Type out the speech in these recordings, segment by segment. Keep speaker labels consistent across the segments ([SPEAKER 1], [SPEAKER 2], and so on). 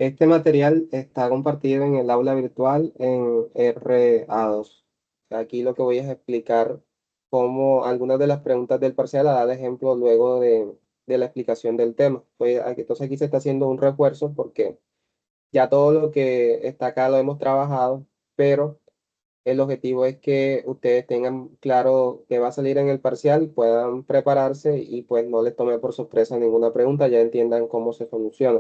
[SPEAKER 1] Este material está compartido en el aula virtual en RA2. Aquí lo que voy es explicar cómo algunas de las preguntas del parcial, a dar ejemplo luego de la explicación del tema. Entonces aquí se está haciendo un refuerzo porque ya todo lo que está acá lo hemos trabajado, pero el objetivo es que ustedes tengan claro qué va a salir en el parcial, puedan prepararse y pues no les tome por sorpresa ninguna pregunta, ya entiendan cómo se soluciona.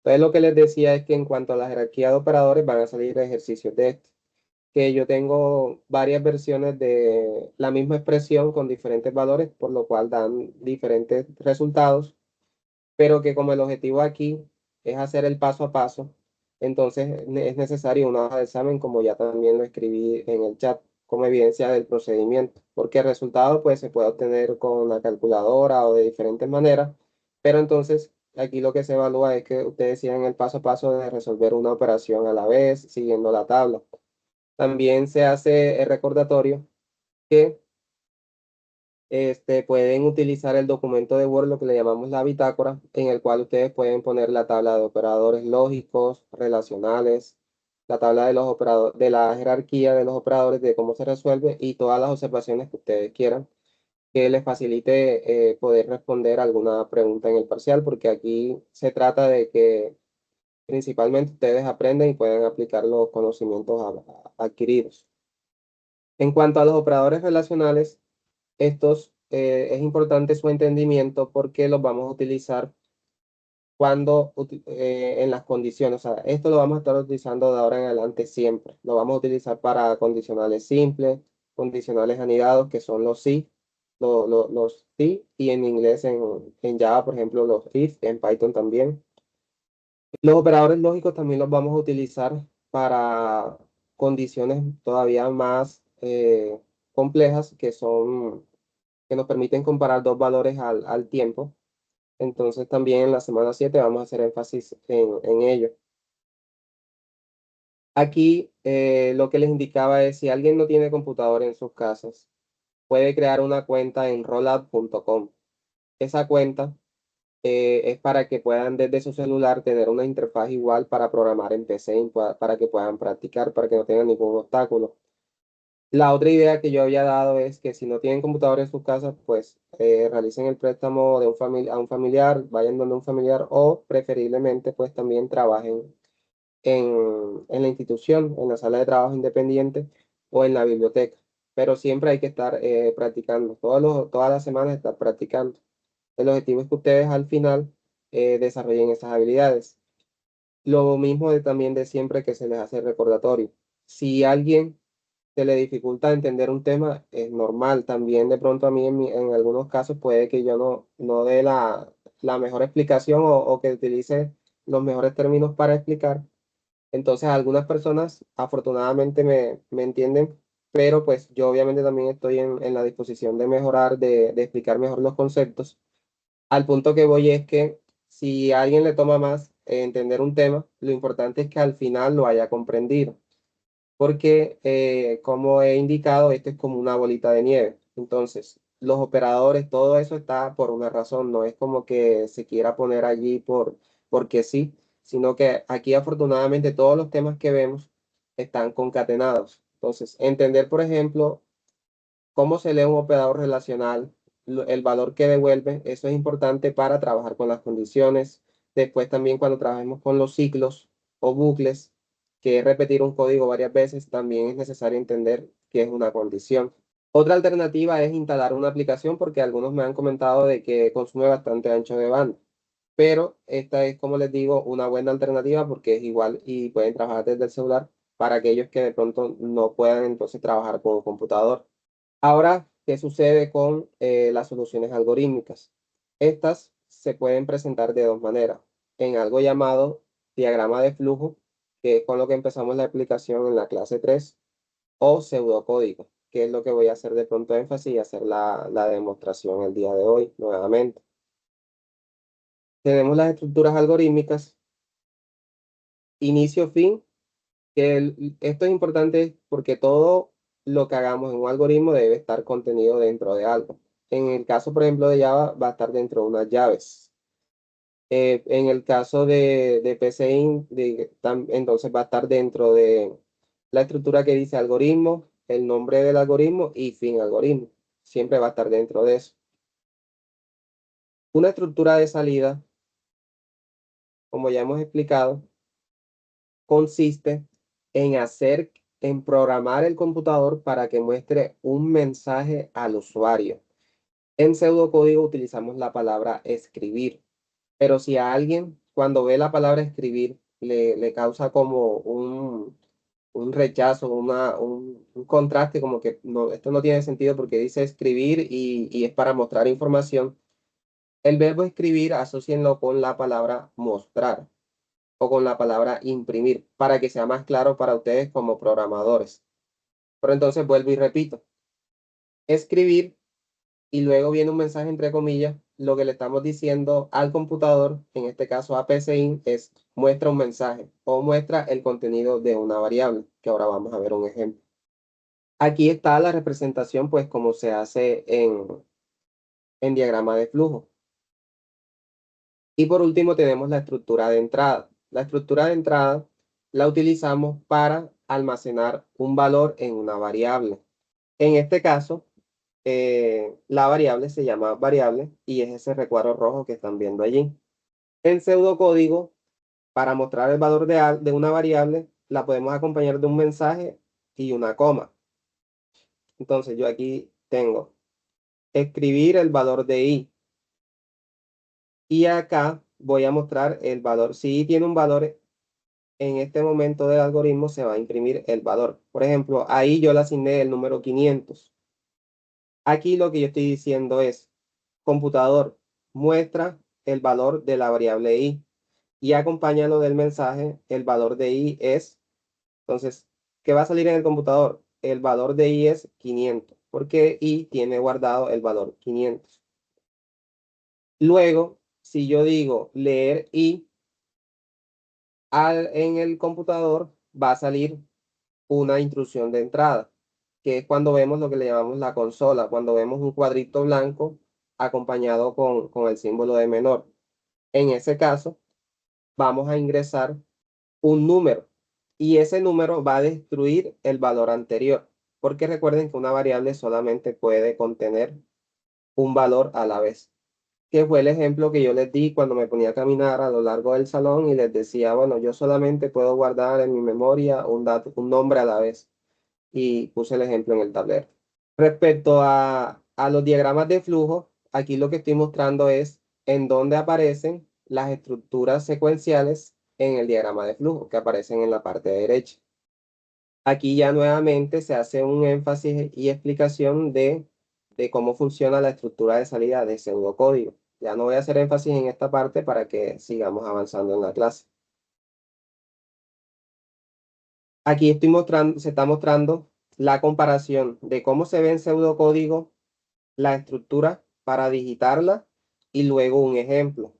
[SPEAKER 1] Entonces lo que les decía es que en cuanto a la jerarquía de operadores van a salir ejercicios de esto, que yo tengo varias versiones de la misma expresión con diferentes valores, por lo cual dan diferentes resultados, pero que como el objetivo aquí es hacer el paso a paso, entonces es necesario una hoja de examen, como ya también lo escribí en el chat, como evidencia del procedimiento, porque el resultado pues se puede obtener con la calculadora o de diferentes maneras, pero entonces aquí lo que se evalúa es que ustedes sigan el paso a paso de resolver una operación a la vez, siguiendo la tabla. También se hace el recordatorio que pueden utilizar el documento de Word, lo que le llamamos la bitácora, en el cual ustedes pueden poner la tabla de operadores lógicos, relacionales, la tabla de los operadores, de la jerarquía de los operadores, de cómo se resuelve y todas las observaciones que ustedes quieran, que les facilite poder responder alguna pregunta en el parcial, porque aquí se trata de que principalmente ustedes aprendan y puedan aplicar los conocimientos adquiridos. En cuanto a los operadores relacionales, estos es importante su entendimiento porque los vamos a utilizar en las condiciones. O sea, esto lo vamos a estar utilizando de ahora en adelante siempre. Lo vamos a utilizar para condicionales simples, condicionales anidados, que son los si, los si, y en inglés, en Java, por ejemplo, los if, en Python también. Los operadores lógicos también los vamos a utilizar para condiciones todavía más complejas, que nos permiten comparar dos valores al tiempo. Entonces también en la semana 7 vamos a hacer énfasis en ello. Aquí lo que les indicaba es si alguien no tiene computador en sus casas, puede crear una cuenta en rollout.com. Esa cuenta es para que puedan desde su celular tener una interfaz igual para programar en PC, para que puedan practicar, para que no tengan ningún obstáculo. La otra idea que yo había dado es que si no tienen computador en sus casas, pues realicen el préstamo de a un familiar, vayan donde un familiar o preferiblemente pues también trabajen en la institución, en la sala de trabajo independiente o en la biblioteca. Pero siempre hay que estar practicando, todas las semanas estar practicando. El objetivo es que ustedes al final desarrollen esas habilidades. Lo mismo también de siempre que se les hace recordatorio. Si alguien se le dificulta entender un tema, es normal. También de pronto a mí en algunos casos puede que yo no dé la mejor explicación o que utilice los mejores términos para explicar. Entonces algunas personas afortunadamente me entienden, pero pues yo obviamente también estoy en la disposición de mejorar, de explicar mejor los conceptos. Al punto que voy es que si a alguien le toma más entender un tema, lo importante es que al final lo haya comprendido porque como he indicado, esto es como una bolita de nieve. Entonces, los operadores, todo eso está por una razón, no es como que se quiera poner allí porque sí, sino que aquí afortunadamente todos los temas que vemos están concatenados. Entonces, entender, por ejemplo, cómo se lee un operador relacional, el valor que devuelve, eso es importante para trabajar con las condiciones. Después también cuando trabajemos con los ciclos o bucles, que es repetir un código varias veces, también es necesario entender qué es una condición. Otra alternativa es instalar una aplicación porque algunos me han comentado de que consume bastante ancho de banda, pero esta es, como les digo, una buena alternativa porque es igual y pueden trabajar desde el celular para aquellos que de pronto no puedan entonces trabajar con un computador. Ahora, ¿qué sucede con las soluciones algorítmicas? Estas se pueden presentar de dos maneras. En algo llamado diagrama de flujo, que es con lo que empezamos la aplicación en la clase 3, o pseudocódigo, que es lo que voy a hacer de pronto énfasis y hacer la demostración el día de hoy nuevamente. Tenemos las estructuras algorítmicas, inicio, fin, que esto es importante porque todo lo que hagamos en un algoritmo debe estar contenido dentro de algo. En el caso, por ejemplo, de Java, va a estar dentro de unas llaves. En el caso de PCInt, entonces va a estar dentro de la estructura que dice algoritmo, el nombre del algoritmo y fin algoritmo. Siempre va a estar dentro de eso. Una estructura de salida, como ya hemos explicado, consiste en programar el computador para que muestre un mensaje al usuario. En pseudocódigo utilizamos la palabra escribir, pero si a alguien cuando ve la palabra escribir le causa como un rechazo, un contraste, como que no, esto no tiene sentido porque dice escribir y es para mostrar información, el verbo escribir asócienlo con la palabra mostrar o con la palabra imprimir para que sea más claro para ustedes como programadores. Pero entonces vuelvo y repito, escribir y luego viene un mensaje entre comillas, lo que le estamos diciendo al computador, en este caso a PCInt, es muestra un mensaje o muestra el contenido de una variable, que ahora vamos a ver un ejemplo. Aquí está la representación, pues como se hace en diagrama de flujo. Y por último tenemos la estructura de entrada. La estructura de entrada la utilizamos para almacenar un valor en una variable. En este caso, la variable se llama variable y es ese recuadro rojo que están viendo allí. En pseudocódigo, para mostrar el valor de una variable, la podemos acompañar de un mensaje y una coma. Entonces yo aquí tengo escribir el valor de i. Y acá voy a mostrar el valor. Si i tiene un valor, en este momento del algoritmo se va a imprimir el valor. Por ejemplo, ahí yo le asigné el número 500. Aquí lo que yo estoy diciendo es, computador, muestra el valor de la variable i y acompáñalo del mensaje, el valor de i es, entonces, ¿qué va a salir en el computador? El valor de i es 500, porque i tiene guardado el valor 500. Luego, si yo digo leer i, en el computador va a salir una instrucción de entrada, que es cuando vemos lo que le llamamos la consola, cuando vemos un cuadrito blanco acompañado con el símbolo de menor. En ese caso, vamos a ingresar un número y ese número va a destruir el valor anterior, porque recuerden que una variable solamente puede contener un valor a la vez, que fue el ejemplo que yo les di cuando me ponía a caminar a lo largo del salón y les decía, bueno, yo solamente puedo guardar en mi memoria un nombre a la vez y puse el ejemplo en el tablero. Respecto a los diagramas de flujo, aquí lo que estoy mostrando es en dónde aparecen las estructuras secuenciales en el diagrama de flujo, que aparecen en la parte derecha. Aquí ya nuevamente se hace un énfasis y explicación de cómo funciona la estructura de salida de pseudocódigo. Ya no voy a hacer énfasis en esta parte para que sigamos avanzando en la clase. Aquí se está mostrando la comparación de cómo se ve en pseudocódigo la estructura para digitarla y luego un ejemplo.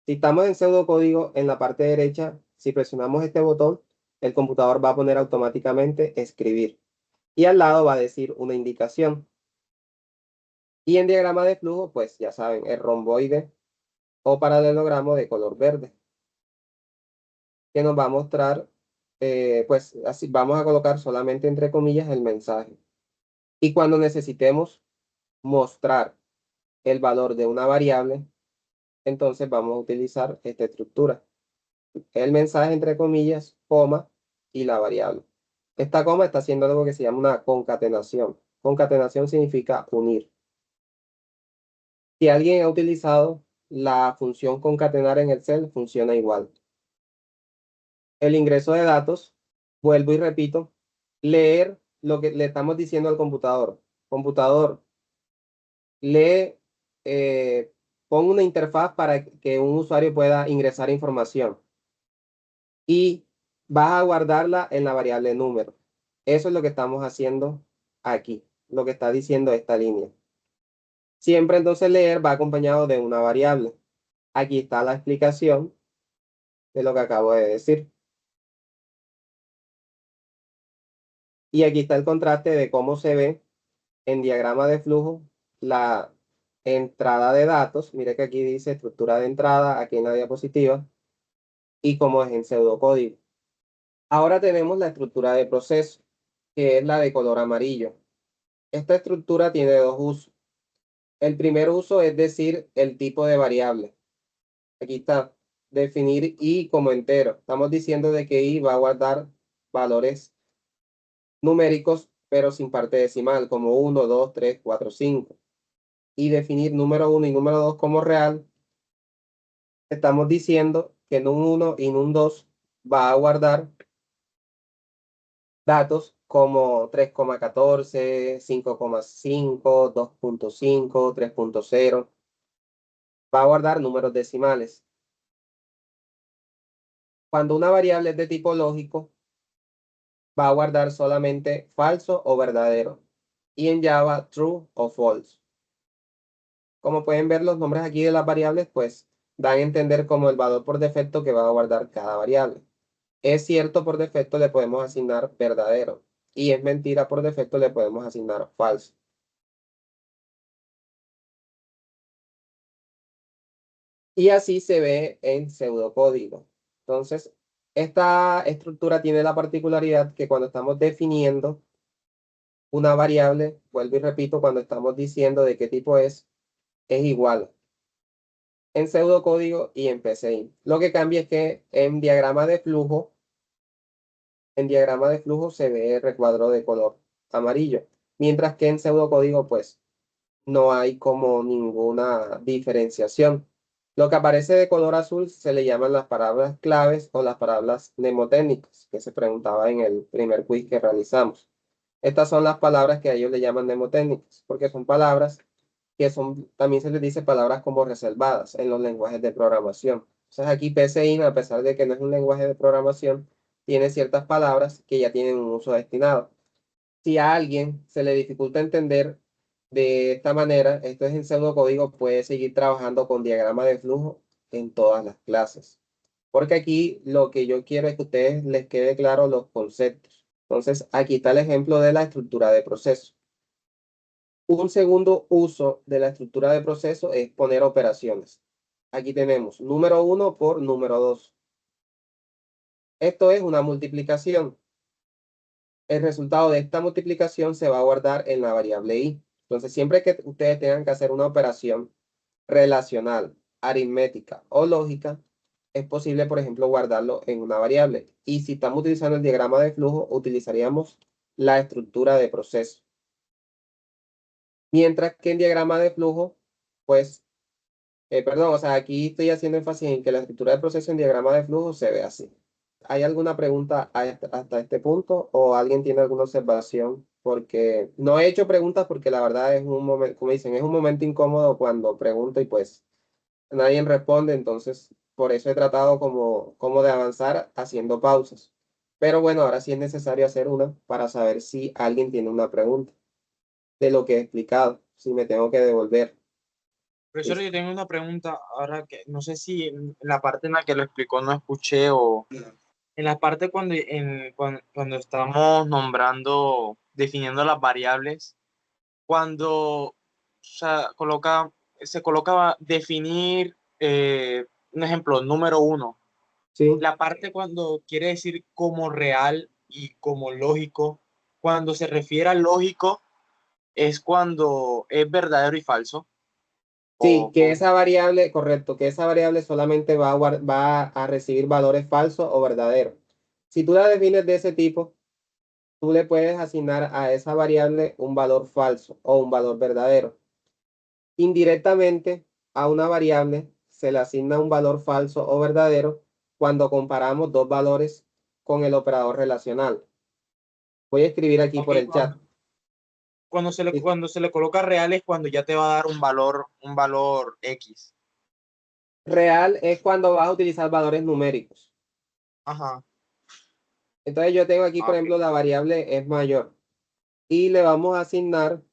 [SPEAKER 1] Si estamos en pseudocódigo, en la parte derecha, si presionamos este botón, el computador va a poner automáticamente escribir y al lado va a decir una indicación. Y en diagrama de flujo, pues ya saben, el romboide o paralelogramo de color verde, que nos va a mostrar, pues así vamos a colocar solamente entre comillas el mensaje. Y cuando necesitemos mostrar el valor de una variable, entonces vamos a utilizar esta estructura. El mensaje entre comillas, coma y la variable. Esta coma está haciendo algo que se llama una concatenación. Concatenación significa unir. Si alguien ha utilizado la función concatenar en Excel, funciona igual. El ingreso de datos, vuelvo y repito, leer lo que le estamos diciendo al computador. Computador, lee, eh, pon una interfaz para que un usuario pueda ingresar información y vas a guardarla en la variable número. Eso es lo que estamos haciendo aquí, lo que está diciendo esta línea. Siempre entonces leer va acompañado de una variable. Aquí está la explicación de lo que acabo de decir. Y aquí está el contraste de cómo se ve en diagrama de flujo entrada de datos. Mire que aquí dice estructura de entrada, aquí en la diapositiva, y como es en pseudocódigo. Ahora tenemos la estructura de proceso, que es la de color amarillo. Esta estructura tiene dos usos. El primer uso es decir el tipo de variable. Aquí está, definir i como entero. Estamos diciendo de que i va a guardar valores numéricos, pero sin parte decimal, como 1, 2, 3, 4, 5. Y definir número 1 y número 2 como real, estamos diciendo que en un 1 y en un 2 va a guardar datos como 3,14, 5,5, 2,5, 3,0. Va a guardar números decimales. Cuando una variable es de tipo lógico, va a guardar solamente falso o verdadero. Y en Java, true o false. Como pueden ver, los nombres aquí de las variables, pues, dan a entender como el valor por defecto que va a guardar cada variable. Es cierto por defecto le podemos asignar verdadero. Y es mentira por defecto le podemos asignar falso. Y así se ve en pseudocódigo. Entonces, esta estructura tiene la particularidad que cuando estamos definiendo una variable, vuelvo y repito, cuando estamos diciendo de qué tipo es igual en pseudocódigo y en PCI. Lo que cambia es que en diagrama de flujo se ve el recuadro de color amarillo, mientras que en pseudocódigo, pues, no hay como ninguna diferenciación. Lo que aparece de color azul se le llaman las palabras claves o las palabras mnemotécnicas, que se preguntaba en el primer quiz que realizamos. Estas son las palabras que a ellos le llaman mnemotécnicas, porque son palabras que son, también se les dice palabras como reservadas en los lenguajes de programación. Entonces aquí PCI, a pesar de que no es un lenguaje de programación, tiene ciertas palabras que ya tienen un uso destinado. Si a alguien se le dificulta entender de esta manera, esto es en pseudocódigo, puede seguir trabajando con diagrama de flujo en todas las clases. Porque aquí lo que yo quiero es que a ustedes les quede claro los conceptos. Entonces, aquí está el ejemplo de la estructura de proceso. Un segundo uso de la estructura de proceso es poner operaciones. Aquí tenemos número 1 por número 2. Esto es una multiplicación. El resultado de esta multiplicación se va a guardar en la variable i. Entonces, siempre que ustedes tengan que hacer una operación relacional, aritmética o lógica, es posible, por ejemplo, guardarlo en una variable. Y si estamos utilizando el diagrama de flujo, utilizaríamos la estructura de proceso. Mientras que en diagrama de flujo, pues, perdón, o sea, aquí estoy haciendo énfasis en que la estructura de proceso en diagrama de flujo se ve así. ¿Hay alguna pregunta hasta este punto o alguien tiene alguna observación? Porque no he hecho preguntas porque la verdad es un momento, como dicen, es un momento incómodo cuando pregunto y pues nadie responde, entonces por eso he tratado como de avanzar haciendo pausas. Pero bueno, ahora sí es necesario hacer una para saber si alguien tiene una pregunta de lo que he explicado, si me tengo que devolver.
[SPEAKER 2] Profesor, yo
[SPEAKER 1] Listo.
[SPEAKER 2] tengo una pregunta ahora que no sé si en la parte en la que lo explicó no escuché o en la parte cuando estamos nombrando, definiendo las variables, cuando se coloca definir, un ejemplo, número uno.
[SPEAKER 1] Sí,
[SPEAKER 2] La parte cuando quiere decir como real y como lógico, cuando se refiere a lógico, es cuando es verdadero y falso.
[SPEAKER 1] sí,
[SPEAKER 2] O
[SPEAKER 1] que esa variable, correcto, que esa variable solamente va a recibir valores falsos o verdaderos. Si tú la defines de ese tipo, tú le puedes asignar a esa variable un valor falso o un valor verdadero. Indirectamente, a una variable se le asigna un valor falso o verdadero cuando comparamos dos valores con el operador relacional. Voy a escribir aquí
[SPEAKER 2] ok,
[SPEAKER 1] por el chat.
[SPEAKER 2] cuando se le coloca real es cuando ya te va a dar un valor X.
[SPEAKER 1] Real es cuando vas a utilizar valores numéricos.
[SPEAKER 2] Ajá.
[SPEAKER 1] Entonces yo tengo aquí,
[SPEAKER 2] Ah,
[SPEAKER 1] por
[SPEAKER 2] ok.
[SPEAKER 1] ejemplo, la variable es mayor y le vamos a asignar,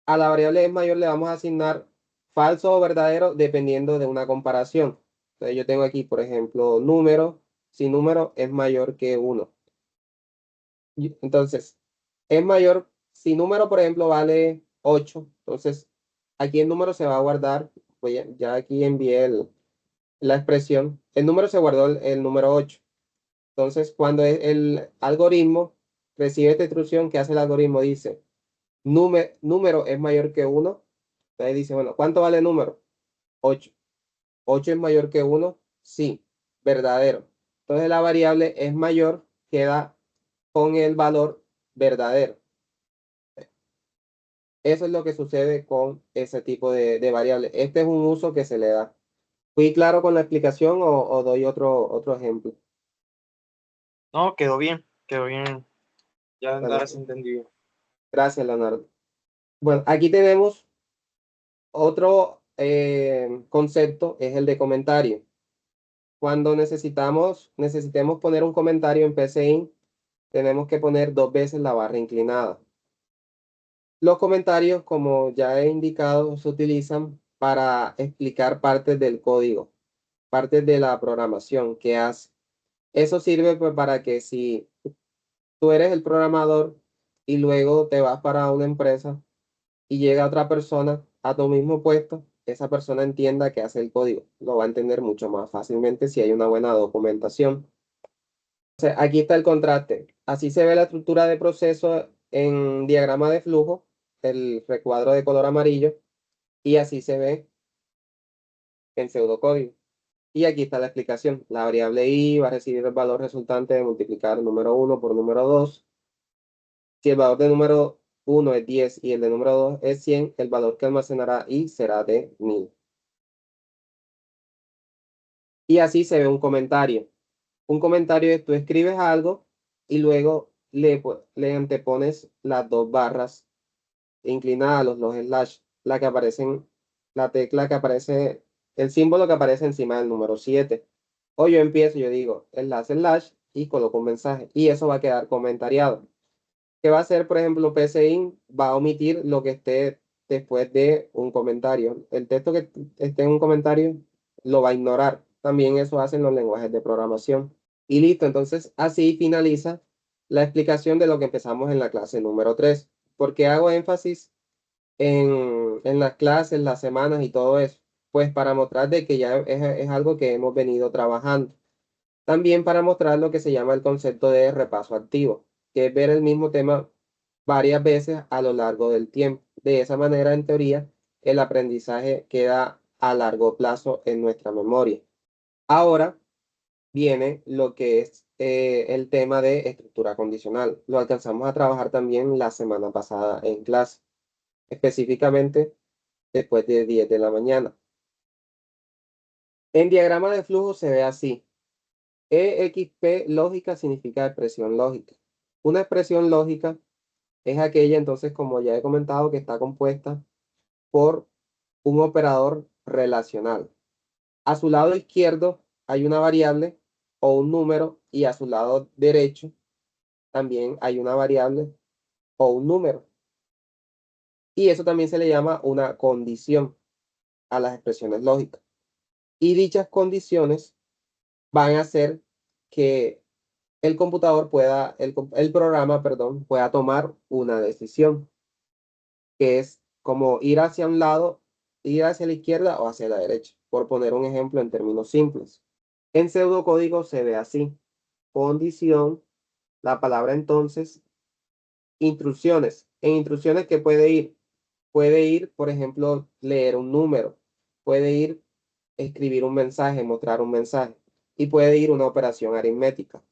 [SPEAKER 1] a la variable es mayor le vamos a asignar falso o verdadero dependiendo de una comparación. Entonces yo tengo aquí, por ejemplo, número, si número es mayor que uno. Entonces, es mayor, si número, por ejemplo, vale 8, entonces aquí el número se va a guardar, ya aquí envié la expresión, el número se guardó el número 8. Entonces, cuando el algoritmo recibe esta instrucción, ¿qué hace el algoritmo? Dice, número es mayor que 1. Entonces dice, bueno, ¿cuánto vale el número? 8. ¿8 es mayor que 1? Sí, verdadero. Entonces la variable es mayor, queda con el valor verdadero. Eso es lo que sucede con ese tipo de variable. Este es un uso que se le da. ¿Fui claro con la explicación o doy otro ejemplo?
[SPEAKER 2] No, quedó bien, ya
[SPEAKER 1] Bueno,
[SPEAKER 2] andarás entendido.
[SPEAKER 1] gracias, Leonardo. Bueno, aquí tenemos otro concepto, es el de comentario. Cuando necesitemos poner un comentario en PCInt, tenemos que poner 2 veces la barra inclinada. Los comentarios, como ya he indicado, se utilizan para explicar partes del código, partes de la programación que hace. Eso sirve pues, para que si tú eres el programador y luego te vas para una empresa y llega otra persona a tu mismo puesto, esa persona entienda que hace el código. Lo va a entender mucho más fácilmente si hay una buena documentación. Entonces, aquí está el contraste. Así se ve la estructura de proceso en diagrama de flujo, el recuadro de color amarillo, y así se ve en pseudocódigo. Y aquí está la explicación. La variable i va a recibir el valor resultante de multiplicar el número 1 por número 2. Si el valor de número 1 es 10 y el de número 2 es 100, el valor que almacenará i será de 1000. Y así se ve un comentario. Un comentario es tú escribes algo y luego le antepones las dos barras inclinadas, los slash, la que aparecen, la tecla que aparece, el símbolo que aparece encima del número 7. O yo empiezo, yo digo enlace slash y coloco un mensaje y eso va a quedar comentariado. ¿Qué va a hacer, por ejemplo, PCInt? Va a omitir lo que esté después de un comentario. El texto que esté en un comentario lo va a ignorar. También eso hacen los lenguajes de programación. Y listo, entonces así finaliza la explicación de lo que empezamos en la clase número 3. ¿Por qué hago énfasis en las clases, las semanas y todo eso? Pues para mostrar de que ya es algo que hemos venido trabajando. También para mostrar lo que se llama el concepto de repaso activo, que es ver el mismo tema varias veces a lo largo del tiempo. De esa manera, en teoría, el aprendizaje queda a largo plazo en nuestra memoria. Ahora viene lo que es el tema de estructura condicional. Lo alcanzamos a trabajar también la semana pasada en clase, específicamente después de 10 de la mañana. En diagrama de flujo se ve así. EXP lógica significa expresión lógica. Una expresión lógica es aquella, entonces, como ya he comentado, que está compuesta por un operador relacional. A su lado izquierdo hay una variable o un número y a su lado derecho también hay una variable o un número. Y eso también se le llama una condición a las expresiones lógicas. Y dichas condiciones van a hacer que el computador pueda, el programa, perdón, pueda tomar una decisión, que es como ir hacia un lado, ir hacia la izquierda o hacia la derecha, por poner un ejemplo en términos simples. En pseudocódigo se ve así. Condición, la palabra entonces, instrucciones. En instrucciones, ¿qué puede ir? Puede ir, por ejemplo, leer un número. Puede ir escribir un mensaje, mostrar un mensaje. Y puede ir una operación aritmética.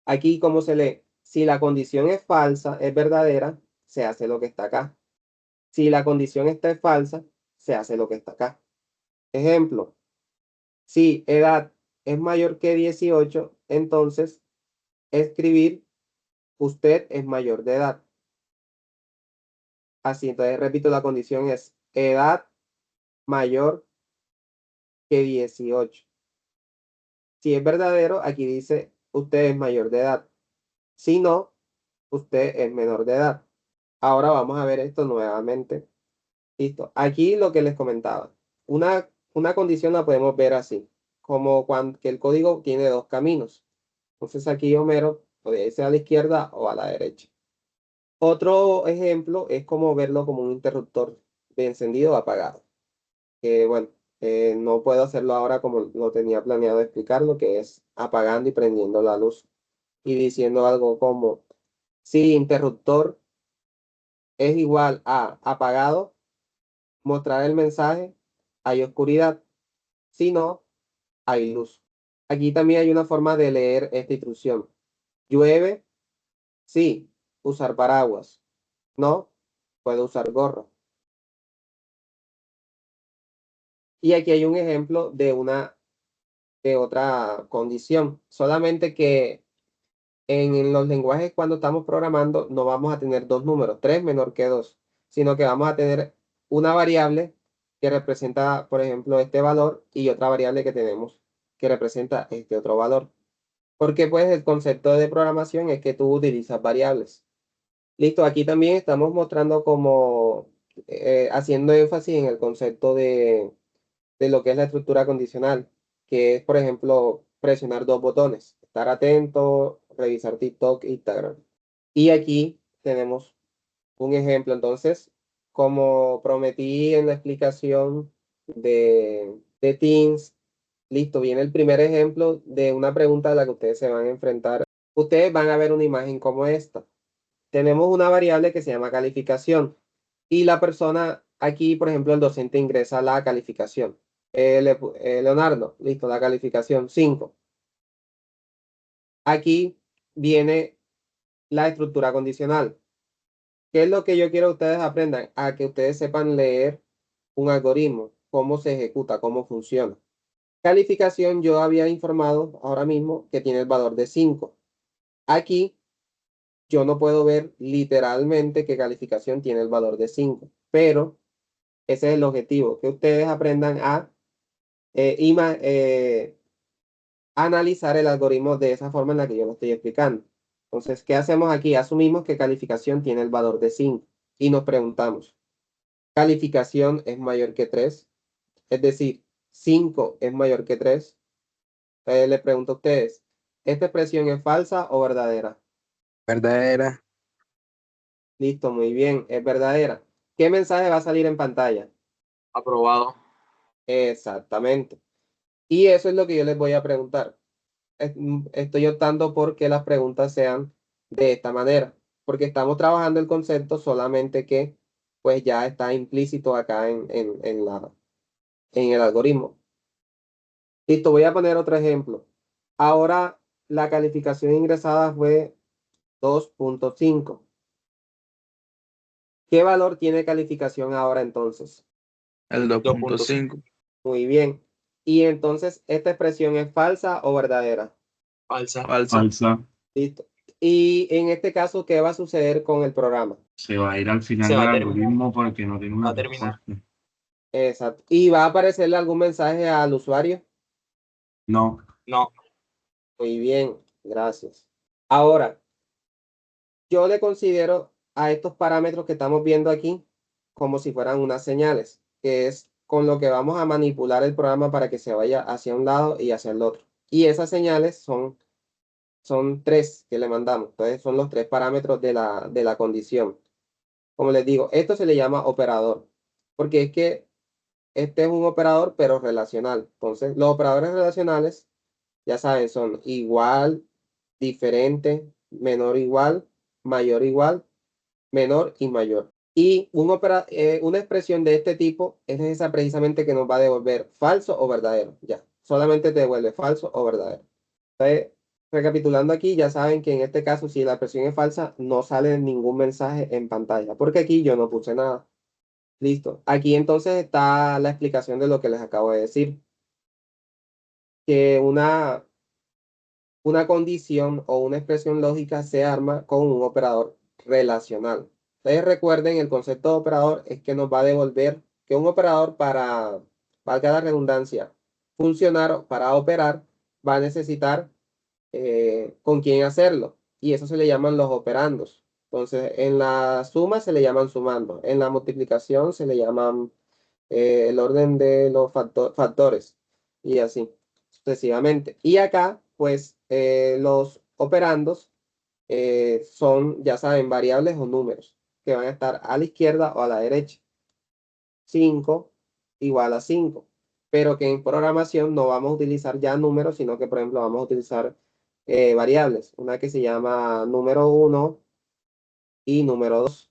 [SPEAKER 1] Aquí, ¿cómo se lee? Si la condición es falsa, es verdadera, se hace lo que está acá. Si la condición está falsa, se hace lo que está acá. Ejemplo, si edad es mayor que 18, entonces escribir usted es mayor de edad. Así, entonces repito, la condición es edad mayor que 18. Si es verdadero, aquí dice usted es mayor de edad. Si no, usted es menor de edad. Ahora vamos a ver esto nuevamente. Listo. Aquí lo que les comentaba. Una condición la podemos ver así, como cuando que el código tiene dos caminos. Entonces aquí Homero podría irse a la izquierda o a la derecha. Otro ejemplo es como verlo como un interruptor. de encendido o apagado. Bueno, no puedo hacerlo ahora como lo tenía planeado explicarlo, que es apagando y prendiendo la luz y diciendo algo como, si interruptor es igual a apagado, mostrar el mensaje, hay oscuridad, si no, hay luz. Aquí también hay una forma de leer esta instrucción. Llueve, sí, usar paraguas. No, puedo usar gorro. Y aquí hay un ejemplo de otra condición. Solamente que en los lenguajes cuando estamos programando no vamos a tener dos números, 3 menor que 2, sino que vamos a tener una variable que representa, por ejemplo, este valor y otra variable que tenemos que representa este otro valor. Porque pues el concepto de programación es que tú utilizas variables. Listo, aquí también estamos mostrando como haciendo énfasis en el concepto de lo que es la estructura condicional, que es, por ejemplo, presionar dos botones, estar atento, revisar TikTok, Instagram. Y aquí tenemos un ejemplo. Entonces, como prometí en la explicación de Teams, listo, viene el primer ejemplo de una pregunta a la que ustedes se van a enfrentar. Ustedes van a ver una imagen como esta. Tenemos una variable que se llama calificación y la persona aquí, por ejemplo, el docente ingresa la calificación. Leonardo, listo, la calificación 5. Aquí viene la estructura condicional. ¿Qué es lo que yo quiero que ustedes aprendan? A que ustedes sepan leer un algoritmo, cómo se ejecuta, cómo funciona. Calificación, yo había informado ahora mismo que tiene el valor de 5. Aquí yo no puedo ver literalmente qué calificación tiene el valor de 5, pero ese es el objetivo, que ustedes aprendan a analizar el algoritmo de esa forma en la que yo lo estoy explicando. Entonces, ¿qué hacemos aquí? Asumimos que calificación tiene el valor de 5 y nos preguntamos, ¿calificación es mayor que 3? Es decir, 5 es mayor que 3. Les pregunto a ustedes, ¿esta expresión es falsa o verdadera?
[SPEAKER 3] Verdadera.
[SPEAKER 1] Listo, muy bien, es verdadera. ¿Qué mensaje va a salir en pantalla?
[SPEAKER 2] Aprobado.
[SPEAKER 1] Exactamente. Y eso es lo que yo les voy a preguntar. Estoy optando por que las preguntas sean de esta manera, porque estamos trabajando el concepto solamente que pues ya está implícito acá en el algoritmo. Listo, voy a poner otro ejemplo. Ahora la calificación ingresada fue 2.5. ¿Qué valor tiene calificación ahora entonces?
[SPEAKER 3] El
[SPEAKER 2] 2.5.
[SPEAKER 3] 2.5.
[SPEAKER 1] Muy bien. Y entonces, ¿esta expresión es falsa o verdadera?
[SPEAKER 2] Falsa.
[SPEAKER 3] Falsa.
[SPEAKER 1] Listo. Y en este caso, ¿qué va a suceder con el programa?
[SPEAKER 3] Se va a ir al final
[SPEAKER 2] Se va
[SPEAKER 3] del
[SPEAKER 2] a terminar.
[SPEAKER 3] algoritmo porque no tiene
[SPEAKER 2] Va
[SPEAKER 3] una
[SPEAKER 2] a terminar.
[SPEAKER 3] respuesta.
[SPEAKER 1] Exacto. ¿Y va a aparecerle algún mensaje al usuario?
[SPEAKER 3] No.
[SPEAKER 2] No.
[SPEAKER 1] Muy bien, gracias. Ahora, yo le considero a estos parámetros que estamos viendo aquí como si fueran unas señales, que es con lo que vamos a manipular el programa para que se vaya hacia un lado y hacia el otro. Y esas señales son tres que le mandamos. Entonces, son los tres parámetros de la condición. Como les digo, esto se le llama operador, porque es que este es un operador, pero relacional. Entonces, los operadores relacionales, ya saben, son igual, diferente, menor igual, mayor igual, menor y mayor. Y una expresión de este tipo es esa precisamente que nos va a devolver falso o verdadero. Ya, solamente te devuelve falso o verdadero. Entonces, recapitulando aquí, ya saben que en este caso, si la expresión es falsa, no sale ningún mensaje en pantalla, porque aquí yo no puse nada. Listo. Aquí entonces está la explicación de lo que les acabo de decir, que una condición o una expresión lógica se arma con un operador relacional. Ustedes recuerden, el concepto de operador es que nos va a devolver que un operador para, valga la redundancia, funcionar o para operar, va a necesitar con quién hacerlo. Y eso se le llaman los operandos. Entonces, en la suma se le llaman sumando. En la multiplicación se le llaman el orden de los factores. Y así, sucesivamente. Y acá, pues, los operandos son, ya saben, variables o números que van a estar a la izquierda o a la derecha. 5 igual a 5. Pero que en programación no vamos a utilizar ya números, sino que, por ejemplo, vamos a utilizar variables. Una que se llama número 1 y número 2.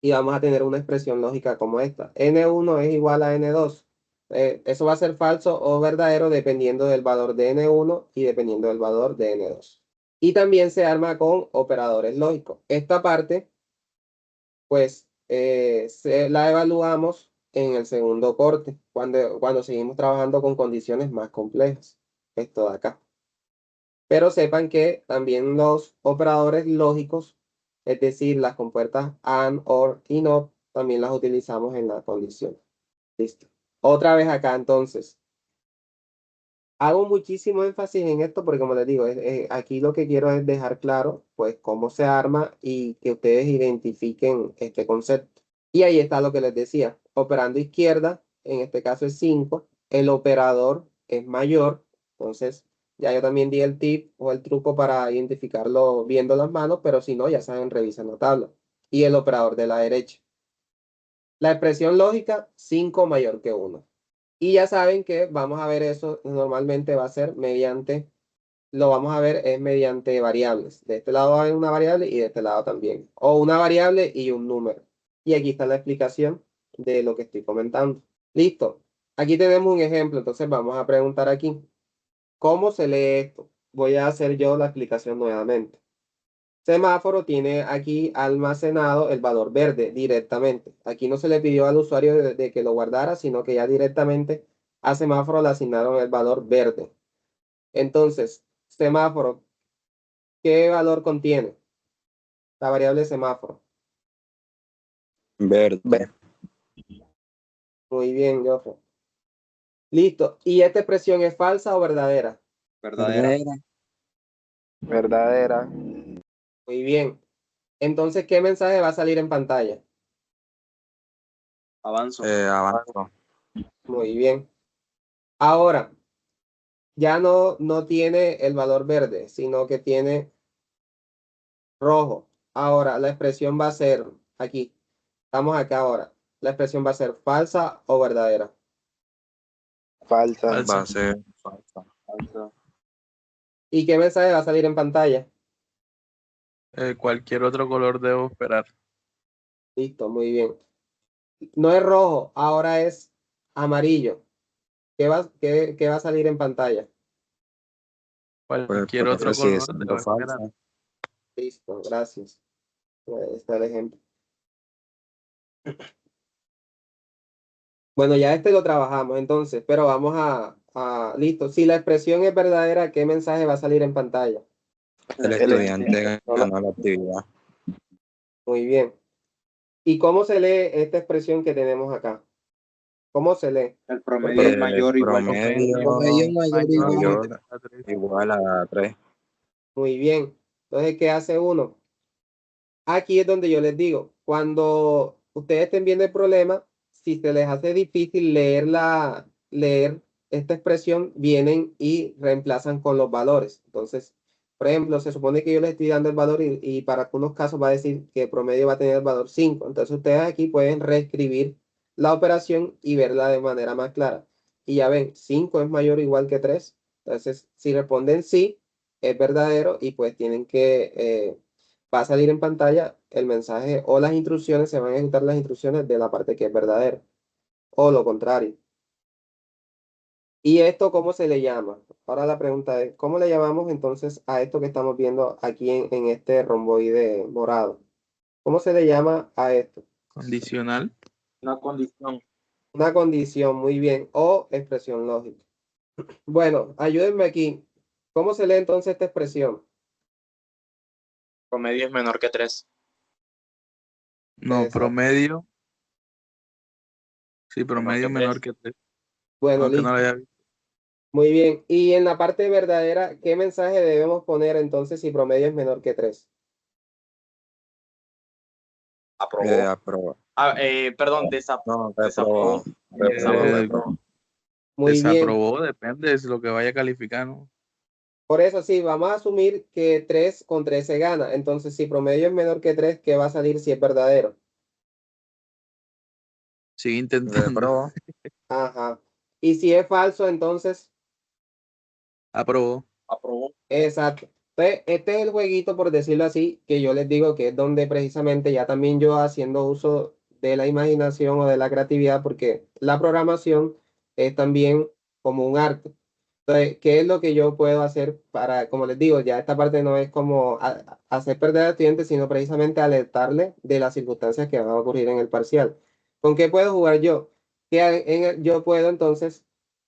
[SPEAKER 1] Y vamos a tener una expresión lógica como esta. N1 es igual a N2. Eso va a ser falso o verdadero dependiendo del valor de N1 y dependiendo del valor de N2. Y también se arma con operadores lógicos. Esta parte, pues, la evaluamos en el segundo corte, cuando seguimos trabajando con condiciones más complejas. Esto de acá. Pero sepan que también los operadores lógicos, es decir, las compuertas AND, OR y NOT, también las utilizamos en la condición. Listo. Otra vez acá, entonces. Hago muchísimo énfasis en esto porque, como les digo, aquí lo que quiero es dejar claro, pues, cómo se arma y que ustedes identifiquen este concepto. Y ahí está lo que les decía. Operando izquierda, en este caso es 5. El operador es mayor. Entonces, ya yo también di el tip o el truco para identificarlo viendo las manos, pero si no, ya saben, revisan la tabla. Y el operador de la derecha. La expresión lógica, 5 mayor que 1. Y ya saben que vamos a ver eso, normalmente va a ser mediante, lo vamos a ver es mediante variables. De este lado hay una variable y de este lado también. O una variable y un número. Y aquí está la explicación de lo que estoy comentando. Listo. Aquí tenemos un ejemplo, entonces vamos a preguntar aquí. ¿Cómo se lee esto? Voy a hacer yo la explicación nuevamente. Semáforo tiene aquí almacenado el valor verde directamente. Aquí no se le pidió al usuario de que lo guardara, sino que ya directamente a semáforo le asignaron el valor verde. Entonces, semáforo, ¿qué valor contiene? La variable semáforo.
[SPEAKER 4] Verde.
[SPEAKER 1] Muy bien, Joffre. Listo. ¿Y esta expresión es falsa o verdadera?
[SPEAKER 4] Verdadera.
[SPEAKER 5] Verdadera.
[SPEAKER 1] Muy bien. Entonces, ¿qué mensaje va a salir en pantalla?
[SPEAKER 2] Avanzo.
[SPEAKER 4] Avanzo.
[SPEAKER 1] Muy bien. Ahora, ya no tiene el valor verde, sino que tiene rojo. Ahora, la expresión va a ser aquí. Estamos acá ahora. La expresión va a ser falsa o verdadera.
[SPEAKER 5] Falsa.
[SPEAKER 4] Va a ser falsa.
[SPEAKER 2] Falso.
[SPEAKER 1] ¿Y qué mensaje va a salir en pantalla?
[SPEAKER 6] Cualquier otro color debo esperar.
[SPEAKER 1] Listo, muy bien. No es rojo, ahora es amarillo. ¿Qué va a salir en pantalla?
[SPEAKER 6] Cualquier
[SPEAKER 4] Pues
[SPEAKER 6] otro
[SPEAKER 4] sigue
[SPEAKER 6] color
[SPEAKER 4] siendo
[SPEAKER 6] debo esperar.
[SPEAKER 4] falsa.
[SPEAKER 1] Listo, gracias. Ahí está el ejemplo. Bueno, ya este lo trabajamos entonces, pero vamos listo. Si la expresión es verdadera, ¿qué mensaje va a salir en pantalla?
[SPEAKER 4] El estudiante ganó la actividad.
[SPEAKER 1] Muy bien. ¿Y cómo se lee esta expresión que tenemos acá? ¿Cómo se lee?
[SPEAKER 2] El promedio es mayor o igual que
[SPEAKER 4] Promedio
[SPEAKER 6] Mayor a tres.
[SPEAKER 4] igual a 3.
[SPEAKER 1] Muy bien. Entonces, ¿qué hace uno? Aquí es donde yo les digo, cuando ustedes estén viendo el problema, si se les hace difícil leer esta expresión, vienen y reemplazan con los valores. Entonces, por ejemplo, se supone que yo les estoy dando el valor y para algunos casos va a decir que el promedio va a tener el valor 5. Entonces, ustedes aquí pueden reescribir la operación y verla de manera más clara. Y ya ven, 5 es mayor o igual que 3. Entonces, si responden sí, es verdadero y pues tienen que va a salir en pantalla el mensaje o las instrucciones, se van a ejecutar las instrucciones de la parte que es verdadera, o lo contrario. ¿Y esto cómo se le llama? Ahora la pregunta es, ¿cómo le llamamos entonces a esto que estamos viendo aquí en este romboide morado? ¿Cómo se le llama a esto?
[SPEAKER 6] Condicional.
[SPEAKER 2] una condición.
[SPEAKER 1] Una condición, muy bien, o expresión lógica. Bueno, ayúdenme aquí. ¿Cómo se lee entonces esta expresión?
[SPEAKER 2] Promedio es menor que 3.
[SPEAKER 6] No,
[SPEAKER 1] Exacto.
[SPEAKER 6] promedio. Sí,
[SPEAKER 2] Menor
[SPEAKER 6] promedio
[SPEAKER 2] que
[SPEAKER 6] menor
[SPEAKER 2] 3.
[SPEAKER 6] que 3.
[SPEAKER 1] Bueno,
[SPEAKER 6] Aunque no
[SPEAKER 1] listo.
[SPEAKER 6] lo haya visto.
[SPEAKER 1] Muy bien. Y en la parte verdadera, ¿qué mensaje debemos poner entonces si promedio es menor que 3?
[SPEAKER 2] Aprobó.
[SPEAKER 4] Aprobó.
[SPEAKER 2] Perdón,
[SPEAKER 4] No,
[SPEAKER 2] desaprobó.
[SPEAKER 4] reprobó.
[SPEAKER 1] Muy bien.
[SPEAKER 6] Desaprobó, depende de lo que vaya a calificar, ¿no?
[SPEAKER 1] Por eso sí, vamos a asumir que 3 con 3 se gana. Entonces, si promedio es menor que 3, ¿qué va a salir si es verdadero?
[SPEAKER 6] Sigue
[SPEAKER 4] Le
[SPEAKER 6] intentando.
[SPEAKER 4] aprobó.
[SPEAKER 1] Ajá. Y si es falso, entonces,
[SPEAKER 6] Aprobó.
[SPEAKER 1] exacto. Entonces, este es el jueguito, por decirlo así, que yo les digo que es donde precisamente ya también yo haciendo uso de la imaginación o de la creatividad, porque la programación es también como un arte. Entonces, ¿qué es lo que yo puedo hacer para, como les digo, ya esta parte no es como hacer perder al estudiante, sino precisamente alertarle de las circunstancias que van a ocurrir en el parcial? ¿Con qué puedo jugar yo? Yo puedo entonces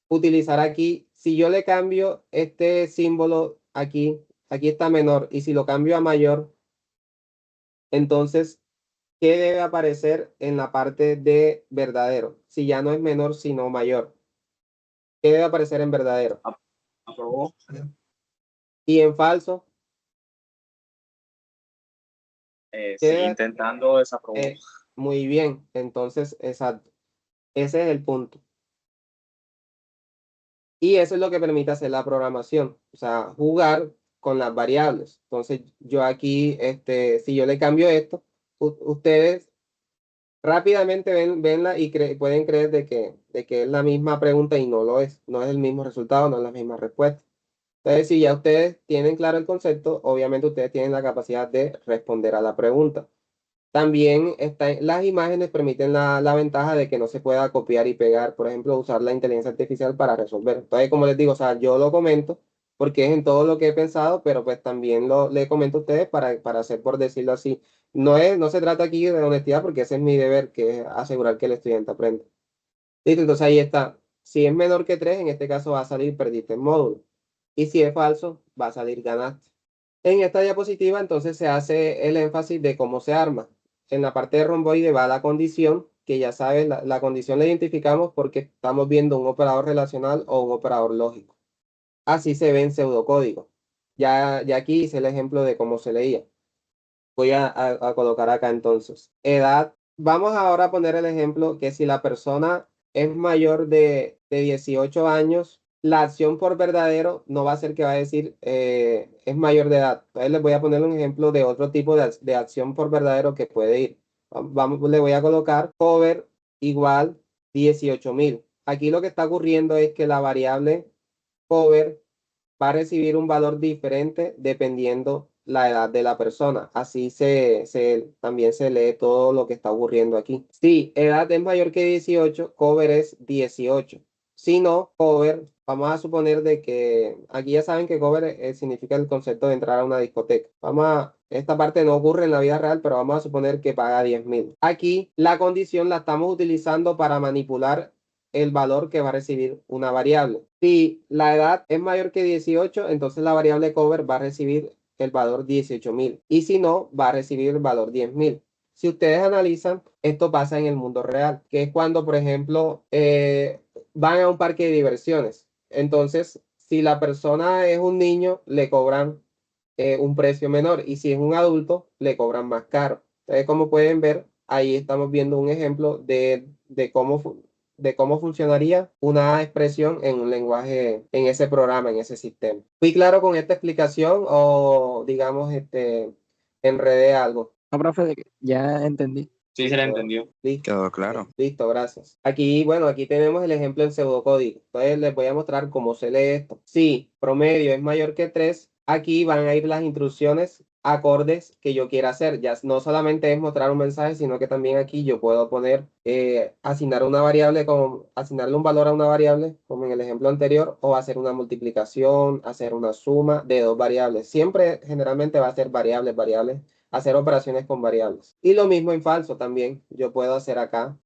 [SPEAKER 1] utilizar aquí, si yo le cambio este símbolo aquí, aquí está menor, y si lo cambio a mayor, entonces, ¿qué debe aparecer en la parte de verdadero? Si ya no es menor, sino mayor. ¿Qué debe aparecer en verdadero?
[SPEAKER 2] Aprobó.
[SPEAKER 1] Y en falso, ¿qué debe-
[SPEAKER 2] Intentando desaprobó.
[SPEAKER 1] muy bien, entonces, exacto. Ese es el punto. Y eso es lo que permite hacer la programación, o sea, jugar con las variables. Entonces, yo aquí, si yo le cambio esto, ustedes rápidamente venla y pueden creer de que es la misma pregunta y no lo es. No es el mismo resultado, no es la misma respuesta. Entonces, si ya ustedes tienen claro el concepto, obviamente ustedes tienen la capacidad de responder a la pregunta. También las imágenes permiten la ventaja de que no se pueda copiar y pegar, por ejemplo, usar la inteligencia artificial para resolver. Entonces, como les digo, o sea, yo lo comento porque es en todo lo que he pensado, pero pues también le comento a ustedes para hacer, por decirlo así. No se trata aquí de honestidad porque ese es mi deber, que es asegurar que el estudiante aprenda. Listo, entonces ahí está. Si es menor que 3, en este caso va a salir perdiste el módulo. Y si es falso, va a salir ganaste. En esta diapositiva entonces se hace el énfasis de cómo se arma. En la parte de romboide va la condición, que ya sabes, la condición la identificamos porque estamos viendo un operador relacional o un operador lógico. Así se ve en pseudocódigo. Ya aquí hice el ejemplo de cómo se leía. Voy a colocar acá entonces. Edad. Vamos ahora a poner el ejemplo que si la persona es mayor de 18 años, la acción por verdadero no va a ser que va a decir es mayor de edad. Entonces les voy a poner un ejemplo de otro tipo de acción por verdadero que puede ir. Le voy a colocar cover igual 18.000. Aquí lo que está ocurriendo es que la variable cover va a recibir un valor diferente dependiendo la edad de la persona. Así también se lee todo lo que está ocurriendo aquí. Si edad es mayor que 18, cover es 18. Si no, cover, vamos a suponer de que aquí ya saben que cover significa el concepto de entrar a una discoteca. Esta parte no ocurre en la vida real, pero vamos a suponer que paga 10.000. Aquí la condición la estamos utilizando para manipular el valor que va a recibir una variable. Si la edad es mayor que 18, entonces la variable cover va a recibir el valor 18.000. Y si no, va a recibir el valor 10.000. Si ustedes analizan, esto pasa en el mundo real, que es cuando, por ejemplo, van a un parque de diversiones. Entonces, si la persona es un niño, le cobran un precio menor. Y si es un adulto, le cobran más caro. Entonces, como pueden ver, ahí estamos viendo un ejemplo de cómo funcionaría una expresión en un lenguaje, en ese programa, en ese sistema. ¿Fui claro con esta explicación o, digamos, enredé algo?
[SPEAKER 7] No, profe, ya entendí.
[SPEAKER 2] Sí, se le entendió.
[SPEAKER 1] Listo.
[SPEAKER 4] Quedó claro.
[SPEAKER 1] Listo, gracias. Aquí, bueno, aquí tenemos el ejemplo en pseudocódigo. Entonces les voy a mostrar cómo se lee esto. Si promedio es mayor que 3, aquí van a ir las instrucciones acordes que yo quiera hacer. Ya no solamente es mostrar un mensaje, sino que también aquí yo puedo poner, asignar una variable, asignarle un valor a una variable, como en el ejemplo anterior, o hacer una multiplicación, hacer una suma de dos variables. Siempre, generalmente va a ser variables, hacer operaciones con variables. Y lo mismo en falso también. Yo puedo hacer acá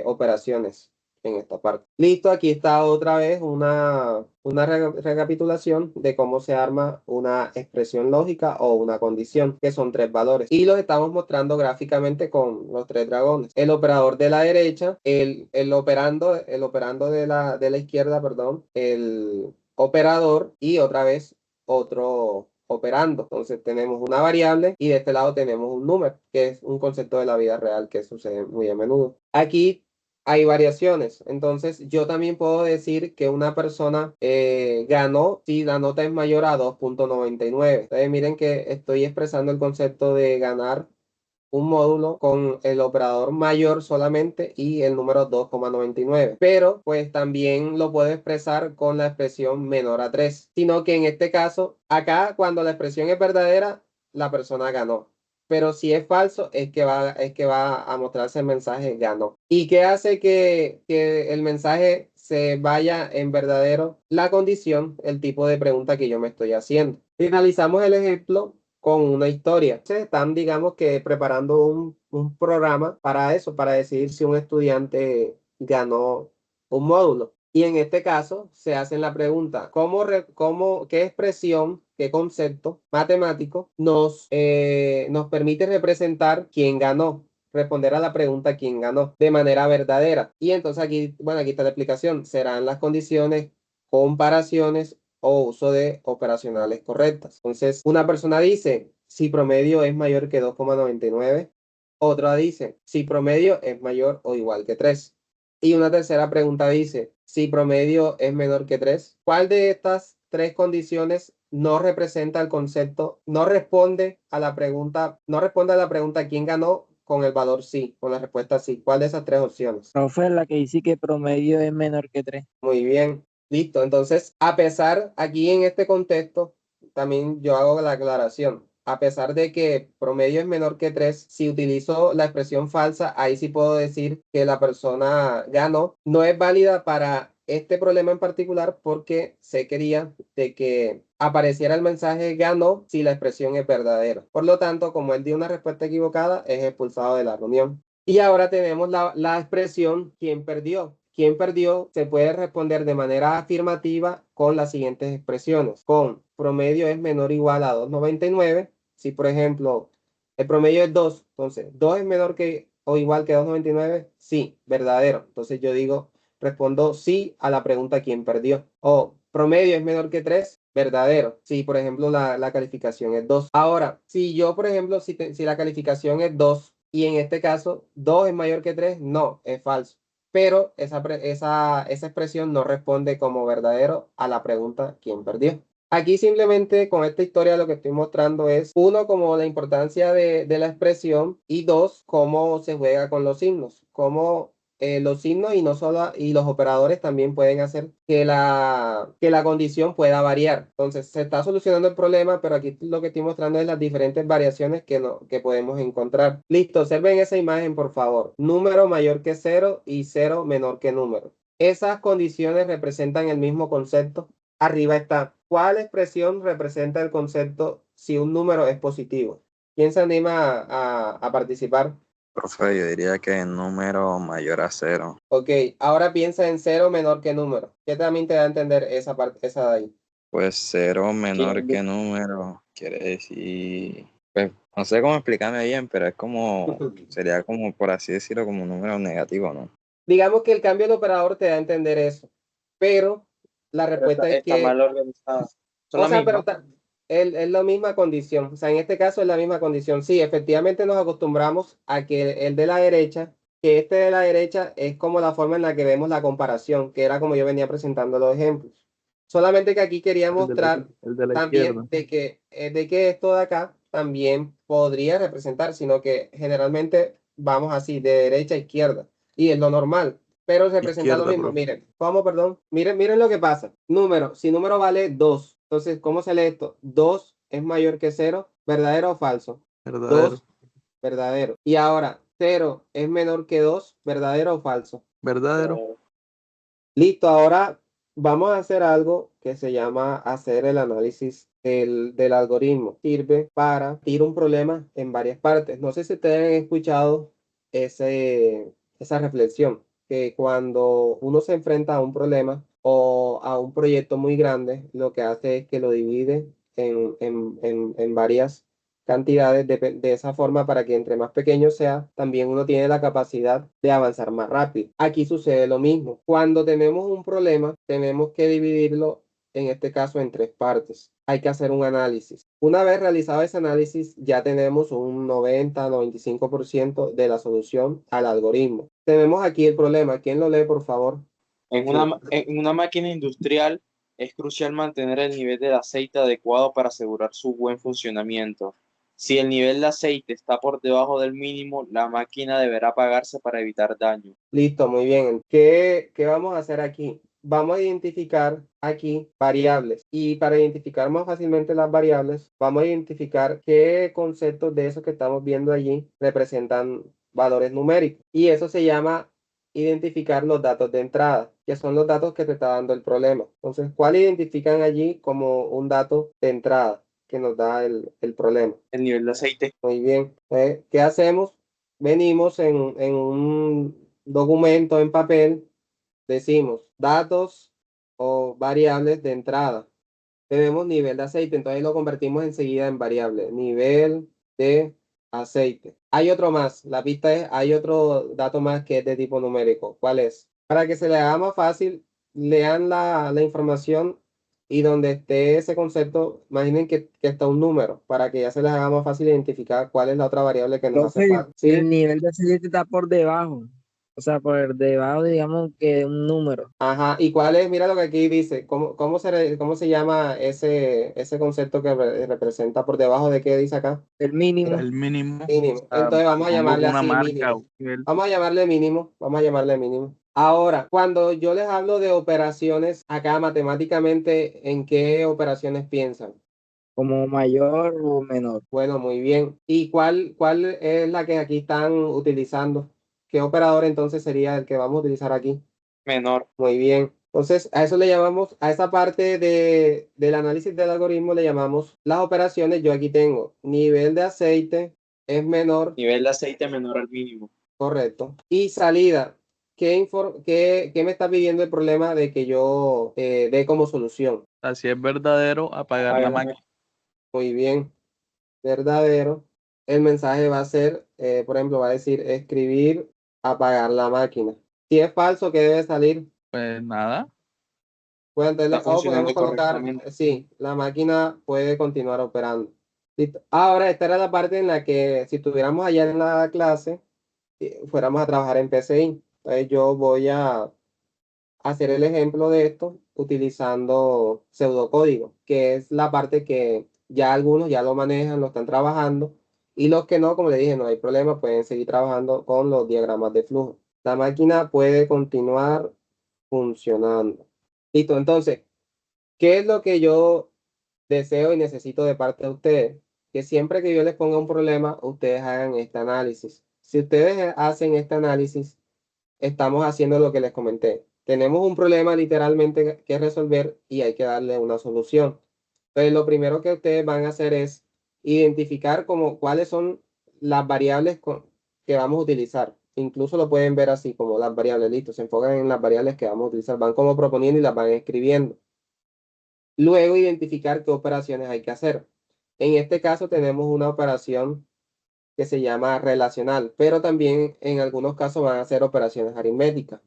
[SPEAKER 1] operaciones en esta parte. Listo, aquí está otra vez una recapitulación de cómo se arma una expresión lógica o una condición, que son 3 valores. Y los estamos mostrando gráficamente con los 3 dragones. El operador de la derecha, el operando de la izquierda, perdón, el operador y otra vez otro operando. Entonces tenemos una variable y de este lado tenemos un número, que es un concepto de la vida real que sucede muy a menudo. Aquí hay variaciones. Entonces yo también puedo decir que una persona ganó si la nota es mayor a 2.99. Entonces miren que estoy expresando el concepto de ganar un módulo con el operador mayor solamente y el número 2,99. Pero pues también lo puedo expresar con la expresión menor a 3. Sino que en este caso, acá cuando la expresión es verdadera, la persona ganó. Pero si es falso, es que va a mostrarse el mensaje ganó. ¿Y qué hace que el mensaje se vaya en verdadero? La condición, el tipo de pregunta que yo me estoy haciendo. Finalizamos el ejemplo con una historia. Se están, digamos que, preparando un programa para eso, para decidir si un estudiante ganó un módulo. Y en este caso se hacen la pregunta, ¿qué expresión, qué concepto matemático nos permite representar quién ganó? Responder a la pregunta quién ganó de manera verdadera. Y entonces aquí, bueno, aquí está la explicación. Serán las condiciones, comparaciones o uso de operacionales correctas. Entonces, una persona dice si promedio es mayor que 2,99. Otra dice si promedio es mayor o igual que 3. Y una tercera pregunta dice si promedio es menor que 3. ¿Cuál de estas tres condiciones no representa el concepto, no responde a la pregunta quién ganó con el valor sí, con la respuesta sí? ¿Cuál de esas tres opciones?
[SPEAKER 7] Profe, la que dice que promedio es menor que 3.
[SPEAKER 1] Muy bien, listo. Entonces, a pesar, aquí en este contexto, también yo hago la aclaración. A pesar de que promedio es menor que 3, si utilizo la expresión falsa, ahí sí puedo decir que la persona ganó. No es válida para este problema en particular porque se quería de que apareciera el mensaje ganó si la expresión es verdadera. Por lo tanto, como él dio una respuesta equivocada, es expulsado de la reunión. Y ahora tenemos la expresión ¿quién perdió? ¿Quién perdió? Se puede responder de manera afirmativa con las siguientes expresiones. Con promedio es menor o igual a 2,99. Si, por ejemplo, el promedio es 2, entonces 2 es menor que o igual que 2,99. Sí, verdadero. Entonces yo respondo sí a la pregunta ¿quién perdió? O promedio es menor que 3, verdadero. Si, por ejemplo, la calificación es 2. Ahora, si yo, por ejemplo, si la calificación es 2 y en este caso 2 es mayor que 3, no, es falso. Pero esa expresión no responde como verdadero a la pregunta ¿quién perdió? Aquí simplemente con esta historia lo que estoy mostrando es, uno, como la importancia de la expresión y dos, cómo se juega con los signos, cómo los signos y no solo y los operadores también pueden hacer que la condición pueda variar. Entonces se está solucionando el problema, pero aquí lo que estoy mostrando es las diferentes variaciones que podemos encontrar. Listo, observen esa imagen, por favor. Número mayor que 0 y 0 menor que número. Esas condiciones representan el mismo concepto. Arriba está. ¿Cuál expresión representa el concepto si un número es positivo? ¿Quién se anima a participar?
[SPEAKER 4] Profe, yo diría que número mayor a 0.
[SPEAKER 1] Ok, ahora piensa en 0 menor que número. ¿Qué también te da a entender esa parte, esa de ahí?
[SPEAKER 4] Pues 0 menor que número quiere decir, pues no sé cómo explicarme bien, pero es como, sería como, por así decirlo, como un número negativo, ¿no?
[SPEAKER 1] Digamos que el cambio de operador te da a entender eso, pero la respuesta es
[SPEAKER 2] Está
[SPEAKER 1] que,
[SPEAKER 2] mal organizada. Son
[SPEAKER 1] o
[SPEAKER 2] la
[SPEAKER 1] sea,
[SPEAKER 2] misma.
[SPEAKER 1] es la misma condición. O sea, en este caso es la misma condición. Sí, efectivamente nos acostumbramos a que el de la derecha, que este de la derecha es como la forma en la que vemos la comparación, que era como yo venía presentando los ejemplos. Solamente que aquí quería mostrar
[SPEAKER 6] El de la
[SPEAKER 1] también
[SPEAKER 6] izquierda.
[SPEAKER 1] de que esto de acá también podría representar, sino que generalmente vamos así, de derecha a izquierda, y es lo normal. Pero representa lo
[SPEAKER 6] Izquierda,
[SPEAKER 1] mismo.
[SPEAKER 6] profe.
[SPEAKER 1] Miren, ¿cómo, perdón? Miren lo que pasa. Si número vale 2, entonces, ¿cómo se lee esto? 2 es mayor que 0, ¿verdadero o falso?
[SPEAKER 6] Verdadero.
[SPEAKER 1] 2, verdadero. Y ahora, 0 es menor que 2, ¿verdadero o falso?
[SPEAKER 6] Verdadero.
[SPEAKER 1] Listo, ahora vamos a hacer algo que se llama hacer el análisis del algoritmo. Sirve para ir un problema en varias partes. No sé si ustedes han escuchado esa reflexión, que cuando uno se enfrenta a un problema o a un proyecto muy grande, lo que hace es que lo divide en varias cantidades de esa forma para que entre más pequeño sea, también uno tiene la capacidad de avanzar más rápido. Aquí sucede lo mismo. Cuando tenemos un problema, tenemos que dividirlo, en este caso, en tres partes. Hay que hacer un análisis. Una vez realizado ese análisis, ya tenemos un 90-95% de la solución al algoritmo. Tenemos aquí el problema. ¿Quién lo lee, por favor?
[SPEAKER 2] En una máquina industrial es crucial mantener el nivel del aceite adecuado para asegurar su buen funcionamiento. Si el nivel de aceite está por debajo del mínimo, la máquina deberá apagarse para evitar daño.
[SPEAKER 1] Listo, muy bien. ¿Qué vamos a hacer aquí? Vamos a identificar aquí variables y para identificar más fácilmente las variables, vamos a identificar qué conceptos de esos que estamos viendo allí representan valores numéricos y eso se llama identificar los datos de entrada, que son los datos que te está dando el problema. Entonces, ¿cuál identifican allí como un dato de entrada que nos da el problema?
[SPEAKER 2] El nivel de aceite.
[SPEAKER 1] Muy bien. ¿Qué hacemos? Venimos en un documento en papel, decimos datos o variables de entrada. Tenemos nivel de aceite, entonces lo convertimos enseguida en variable. Nivel de aceite. Hay otro más, la pista es, hay otro dato más que es de tipo numérico. ¿Cuál es? Para que se le haga más fácil, lean la información y donde esté ese concepto, imaginen que está un número, para que ya se les haga más fácil identificar cuál es la otra variable que nos hace
[SPEAKER 7] Profe,
[SPEAKER 1] falta. ¿Sí?
[SPEAKER 7] el nivel de aceite está por debajo. O sea, por debajo, digamos que un número.
[SPEAKER 1] Ajá, ¿y cuál es? Mira lo que aquí dice, cómo se llama ese concepto que representa por debajo de qué dice acá?
[SPEAKER 7] El mínimo.
[SPEAKER 6] El mínimo.
[SPEAKER 1] Mínimo. Entonces vamos a
[SPEAKER 6] Pongo
[SPEAKER 1] llamarle
[SPEAKER 6] una
[SPEAKER 1] así
[SPEAKER 6] marca
[SPEAKER 1] mínimo.
[SPEAKER 6] o nivel.
[SPEAKER 1] Vamos a llamarle mínimo, vamos a llamarle mínimo. Ahora, cuando yo les hablo de operaciones acá matemáticamente, ¿en qué operaciones piensan?
[SPEAKER 7] Como mayor o menor.
[SPEAKER 1] Bueno, muy bien. ¿Y cuál es la que aquí están utilizando? ¿Qué operador entonces sería el que vamos a utilizar aquí?
[SPEAKER 2] Menor.
[SPEAKER 1] Muy bien. Entonces, a eso le llamamos, a esa parte del análisis del algoritmo le llamamos las operaciones. Yo aquí tengo nivel de aceite es menor,
[SPEAKER 2] Nivel de aceite menor al mínimo.
[SPEAKER 1] correcto. Y salida, ¿qué me está pidiendo el problema de que yo dé como solución?
[SPEAKER 6] Así es verdadero, apagar la máquina.
[SPEAKER 1] Muy bien, verdadero. El mensaje va a ser, por ejemplo, va a decir escribir, apagar la máquina. Si es falso, ¿qué debe salir?
[SPEAKER 6] Pues nada.
[SPEAKER 1] Pues entonces
[SPEAKER 2] Está
[SPEAKER 1] podemos
[SPEAKER 2] funcionando
[SPEAKER 1] colocar,
[SPEAKER 2] correctamente.
[SPEAKER 1] sí, la máquina puede continuar operando. Listo. Ahora, esta era la parte en la que si estuviéramos allá en la clase, fuéramos a trabajar en PCI. Entonces yo voy a hacer el ejemplo de esto utilizando pseudocódigo, que es la parte que ya algunos ya lo manejan, lo están trabajando, y los que no, como le dije, no hay problema, pueden seguir trabajando con los diagramas de flujo. La máquina puede continuar funcionando. Listo, entonces, ¿qué es lo que yo deseo y necesito de parte de ustedes? Que siempre que yo les ponga un problema, ustedes hagan este análisis. Si ustedes hacen este análisis, estamos haciendo lo que les comenté. Tenemos un problema literalmente que resolver y hay que darle una solución. Entonces, lo primero que ustedes van a hacer es identificar como cuáles son las variables que vamos a utilizar. Incluso lo pueden ver así como las variables, listo, se enfocan en las variables que vamos a utilizar, van como proponiendo y las van escribiendo. Luego identificar qué operaciones hay que hacer. En este caso tenemos una operación que se llama relacional, pero también en algunos casos van a ser operaciones aritméticas,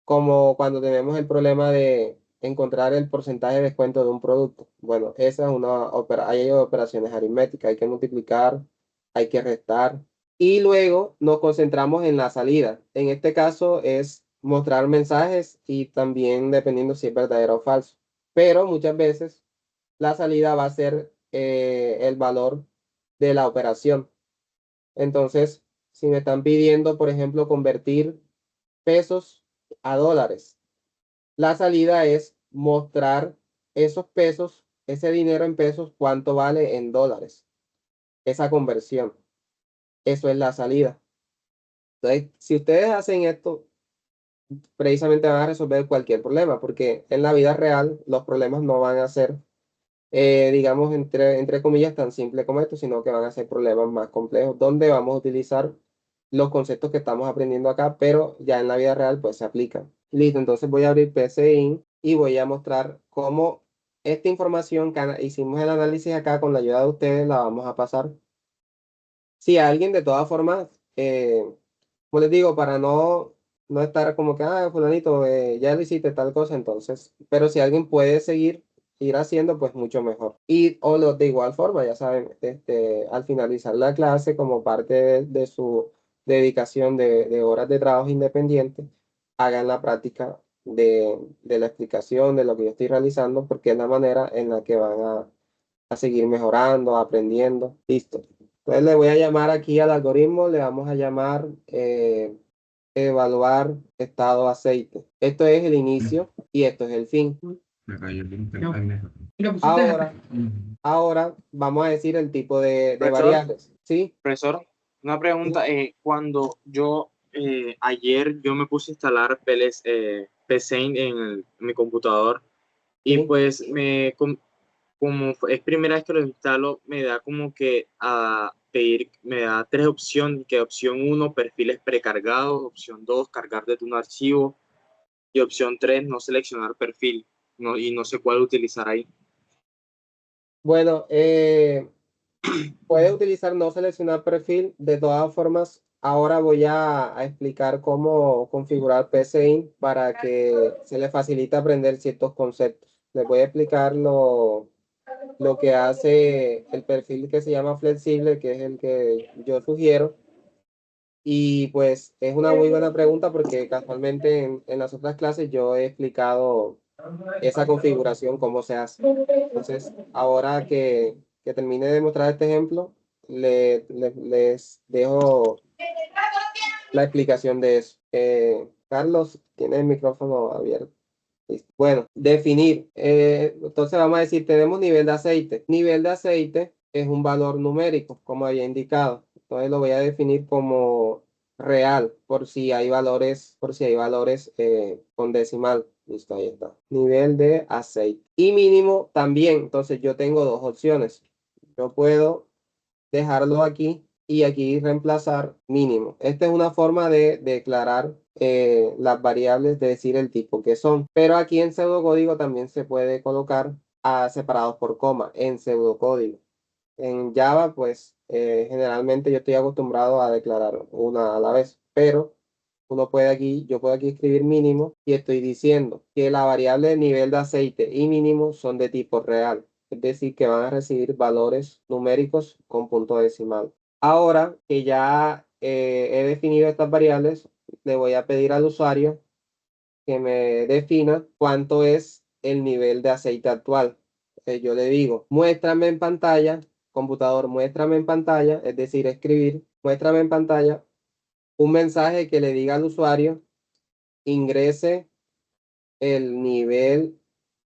[SPEAKER 1] como cuando tenemos el problema de encontrar el porcentaje de descuento de un producto. Bueno, esa es hay operaciones aritméticas, hay que multiplicar, hay que restar y luego nos concentramos en la salida. En este caso es mostrar mensajes y también dependiendo si es verdadero o falso. Pero muchas veces la salida va a ser el valor de la operación. Entonces, si me están pidiendo, por ejemplo, convertir pesos a dólares, la salida es mostrar esos pesos, ese dinero en pesos, cuánto vale en dólares, esa conversión. Eso es la salida. Entonces, si ustedes hacen esto, precisamente van a resolver cualquier problema, porque en la vida real los problemas no van a ser, digamos, entre comillas, tan simples como esto, sino que van a ser problemas más complejos, donde vamos a utilizar los conceptos que estamos aprendiendo acá, pero ya en la vida real pues se aplican. Listo, entonces voy a abrir PCI y voy a mostrar cómo esta información que hicimos el análisis acá con la ayuda de ustedes la vamos a pasar. Si alguien de todas formas, como les digo, para no estar como que, fulanito, ya lo hiciste tal cosa, entonces, pero si alguien puede seguir, ir haciendo, pues mucho mejor. Y o de igual forma, ya saben, al finalizar la clase, como parte de su dedicación de horas de trabajo independiente, hagan la práctica de la explicación de lo que yo estoy realizando, porque es la manera en la que van seguir mejorando, aprendiendo. Listo. Entonces le voy a llamar aquí al algoritmo, le vamos a llamar evaluar estado aceite. Esto es el inicio y esto es el fin.
[SPEAKER 3] Me cayó el link.
[SPEAKER 1] Ahora vamos a decir el tipo de
[SPEAKER 2] Profesor.
[SPEAKER 1] variables. ¿Sí?
[SPEAKER 2] Profesor, una pregunta. Cuando yo ayer yo me puse a instalar PSaint en mi computador y
[SPEAKER 1] Sí.
[SPEAKER 2] pues como es primera vez que lo instalo, me da como que a pedir, me da 3 opciones, que opción 1, perfiles precargados, opción 2, cargar desde un archivo, y opción 3, no seleccionar perfil, y no sé cuál utilizar ahí.
[SPEAKER 1] Bueno, puedes utilizar no seleccionar perfil. De todas formas, ahora voy a explicar cómo configurar PSaint para que se le facilite aprender ciertos conceptos. Les voy a explicar lo que hace el perfil que se llama flexible, que es el que yo sugiero. Y pues es una muy buena pregunta porque casualmente en las otras clases yo he explicado esa configuración, cómo se hace. Entonces, ahora que termine de mostrar este ejemplo, les dejo la explicación de eso. Carlos, tiene el micrófono abierto. Listo. Bueno, definir. Entonces vamos a decir, tenemos nivel de aceite. Nivel de aceite es un valor numérico, como había indicado. Entonces lo voy a definir como real, por si hay valores con decimal. Listo, ahí está. Nivel de aceite. Y mínimo también. Entonces yo tengo dos opciones. Yo puedo dejarlo aquí y aquí reemplazar mínimo. Esta es una forma de declarar las variables, de decir el tipo que son. Pero aquí en pseudocódigo también se puede colocar separados por coma en pseudocódigo. En Java, pues generalmente yo estoy acostumbrado a declarar una a la vez, pero yo puedo aquí escribir mínimo y estoy diciendo que la variable de nivel de aceite y mínimo son de tipo real. Es decir, que van a recibir valores numéricos con punto decimal. Ahora que ya he definido estas variables, le voy a pedir al usuario que me defina cuánto es el nivel de aceite actual. Yo le digo, muéstrame en pantalla, computador, muéstrame en pantalla, es decir, escribir, muéstrame en pantalla un mensaje que le diga al usuario, ingrese el nivel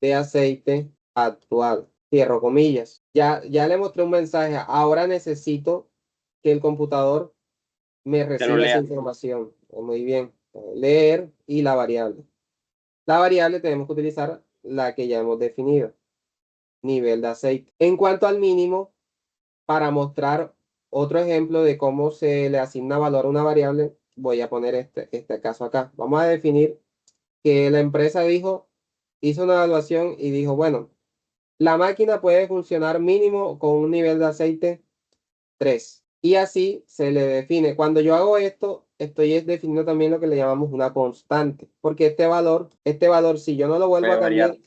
[SPEAKER 1] de aceite actual. Cierro comillas. Ya le mostré un mensaje. Ahora necesito que el computador me reciba esa información. Muy bien. Leer y la variable. La variable tenemos que utilizar la que ya hemos definido. Nivel de aceite. En cuanto al mínimo, para mostrar otro ejemplo de cómo se le asigna valor a una variable, voy a poner este caso acá. Vamos a definir que la empresa hizo una evaluación y dijo, bueno, la máquina puede funcionar mínimo con un nivel de aceite 3. Y así se le define. Cuando yo hago esto, estoy definiendo también lo que le llamamos una constante. Porque este valor, si yo no lo vuelvo a cambiar,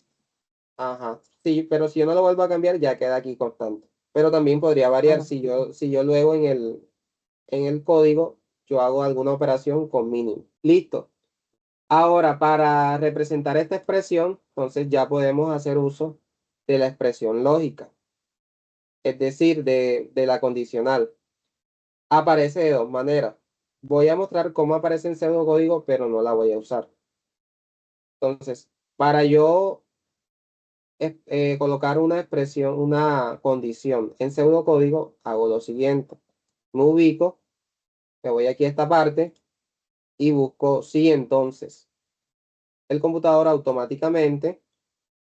[SPEAKER 1] ajá, sí, pero si yo no lo vuelvo a cambiar, ya queda aquí constante. Pero también podría variar si yo luego en el código, yo hago alguna operación con mínimo. Listo. Ahora, para representar esta expresión, entonces ya podemos hacer uso de la expresión lógica, es decir, de la condicional. Aparece de dos maneras. Voy a mostrar cómo aparece en pseudocódigo, pero no la voy a usar. Entonces, para yo colocar una expresión, una condición en pseudocódigo, hago lo siguiente. Me ubico, me voy aquí a esta parte y busco sí, entonces. El computador automáticamente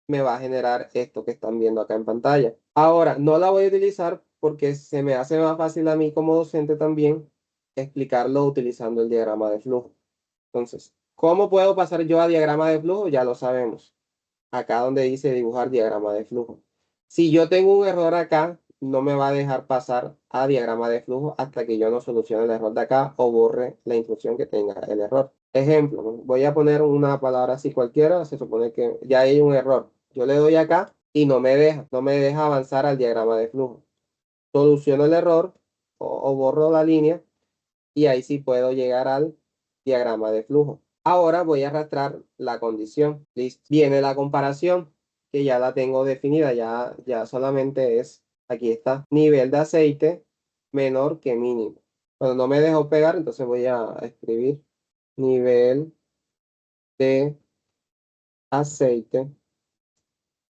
[SPEAKER 1] me va a generar esto que están viendo acá en pantalla. Ahora, no la voy a utilizar porque se me hace más fácil a mí como docente también explicarlo utilizando el diagrama de flujo. Entonces, ¿cómo puedo pasar yo a diagrama de flujo? Ya lo sabemos. Acá donde dice dibujar diagrama de flujo. Si yo tengo un error acá, no me va a dejar pasar a diagrama de flujo hasta que yo no solucione el error de acá o borre la instrucción que tenga el error. Ejemplo, voy a poner una palabra así cualquiera, se supone que ya hay un error. Yo le doy acá y no me deja avanzar al diagrama de flujo. Soluciono el error o borro la línea y ahí sí puedo llegar al diagrama de flujo. Ahora voy a arrastrar la condición. Listo. Viene la comparación. que ya la tengo definida, ya solamente es, aquí está, nivel de aceite menor que mínimo. Cuando no me dejó pegar, entonces voy a escribir nivel de aceite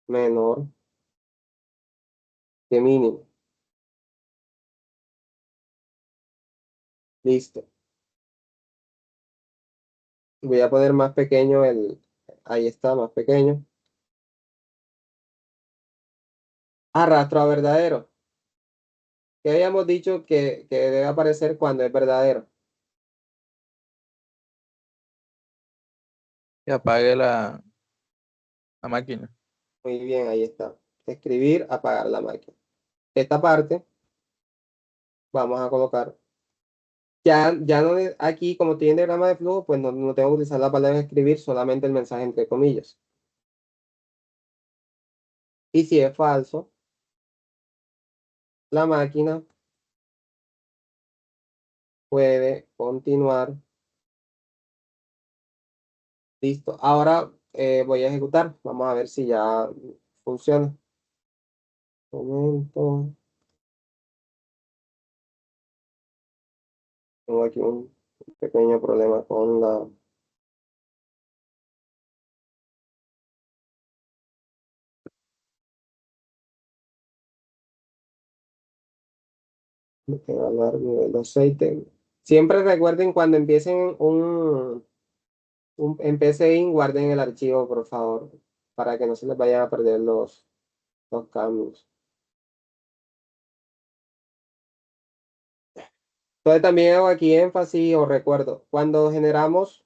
[SPEAKER 1] menor que mínimo. Listo. Voy a poner más pequeño ahí está, más pequeño. Arrastro a verdadero. Que habíamos dicho que debe aparecer cuando es verdadero.
[SPEAKER 6] Que apague la máquina.
[SPEAKER 1] Muy bien, ahí está. Escribir, apagar la máquina. Esta parte vamos a colocar. Ya no, aquí como tiene diagrama de flujo, pues no tengo que utilizar la palabra escribir, solamente el mensaje entre comillas. Y si es falso, la máquina puede continuar. Listo. Ahora voy a ejecutar. Vamos a ver si ya funciona. Un momento. Tengo aquí un pequeño problema con la... evaluar nivel de aceite. Siempre recuerden cuando empiecen en PCIN, guarden el archivo, por favor, para que no se les vayan a perder los cambios. Entonces también hago aquí énfasis o recuerdo, cuando generamos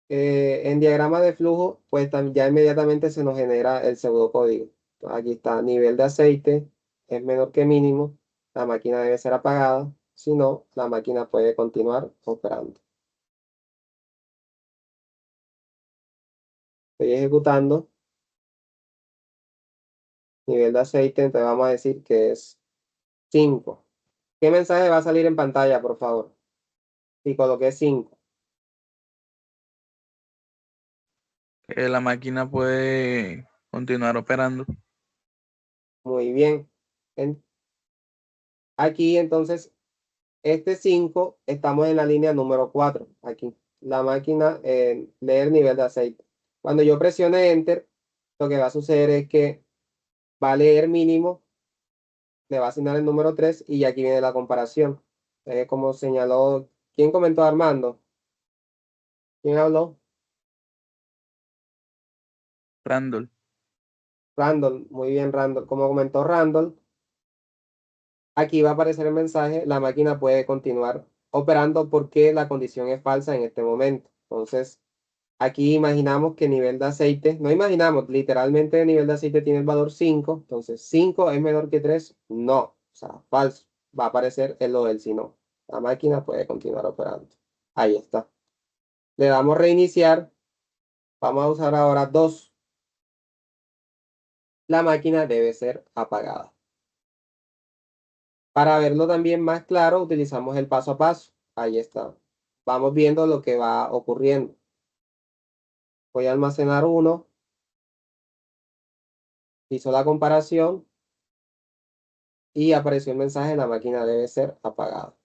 [SPEAKER 1] en diagrama de flujo, pues ya inmediatamente se nos genera el pseudocódigo. Aquí está, nivel de aceite es menor que mínimo, la máquina debe ser apagada, si no, la máquina puede continuar operando. Estoy ejecutando. Nivel de aceite, entonces vamos a decir que es 5. ¿Qué mensaje va a salir en pantalla, por favor? Si coloqué 5.
[SPEAKER 6] Que la máquina puede continuar operando.
[SPEAKER 1] Muy bien. Aquí entonces, este 5, estamos en la línea número 4. Aquí, la máquina lee el nivel de aceite. Cuando yo presione Enter, lo que va a suceder es que va a leer mínimo, le va a asignar el número 3 y aquí viene la comparación. Como señaló, ¿quién comentó? Armando. ¿Quién habló?
[SPEAKER 6] Randall.
[SPEAKER 1] Randall, muy bien, Randall. Como comentó Randall, aquí va a aparecer el mensaje, la máquina puede continuar operando porque la condición es falsa en este momento. Entonces, aquí imaginamos que nivel de aceite, no imaginamos, literalmente el nivel de aceite tiene el valor 5, entonces 5 es menor que 3, no, o sea, falso. Va a aparecer en lo del si no. La máquina puede continuar operando. Ahí está. Le damos reiniciar. Vamos a usar ahora 2. La máquina debe ser apagada. Para verlo también más claro, utilizamos el paso a paso. Ahí está. Vamos viendo lo que va ocurriendo. Voy a almacenar 1. Hizo la comparación y apareció el mensaje, la máquina debe ser apagada.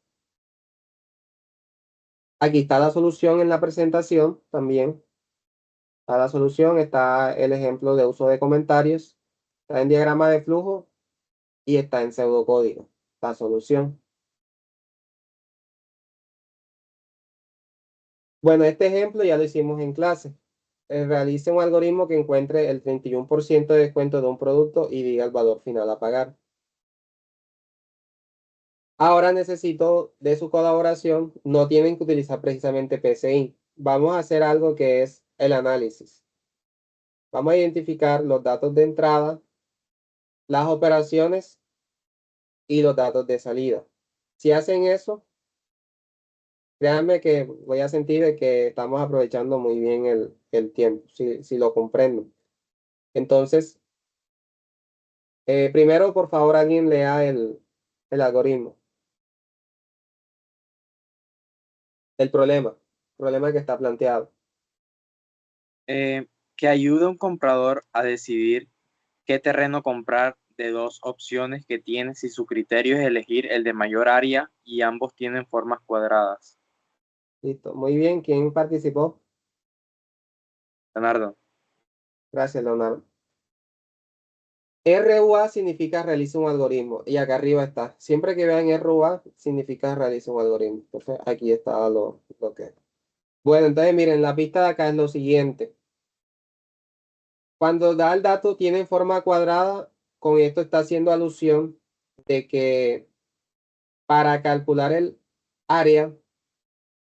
[SPEAKER 1] Aquí está la solución en la presentación también. Está la solución, está el ejemplo de uso de comentarios, está en diagrama de flujo y está en pseudocódigo. La solución. Bueno, este ejemplo ya lo hicimos en clase. Realice un algoritmo que encuentre el 31% de descuento de un producto y diga el valor final a pagar. Ahora necesito de su colaboración. No tienen que utilizar precisamente PCI. Vamos a hacer algo que es el análisis. Vamos a identificar los datos de entrada, las operaciones y los datos de salida. Si hacen eso, créanme que voy a sentir de que estamos aprovechando muy bien el tiempo, si lo comprendo. Entonces, primero, por favor, alguien lea el algoritmo. El problema que está planteado.
[SPEAKER 2] que ayude a un comprador a decidir qué terreno comprar de dos opciones que tiene si su criterio es elegir el de mayor área y ambos tienen formas cuadradas.
[SPEAKER 1] Listo. Muy bien. ¿Quién participó?
[SPEAKER 2] Leonardo.
[SPEAKER 1] Gracias, Leonardo. RUA significa realiza un algoritmo. Y acá arriba está. Siempre que vean RUA significa realiza un algoritmo. Entonces aquí está lo que. Bueno, entonces miren, la pista de acá es lo siguiente. Cuando da el dato tiene forma cuadrada, con esto está haciendo alusión de que para calcular el área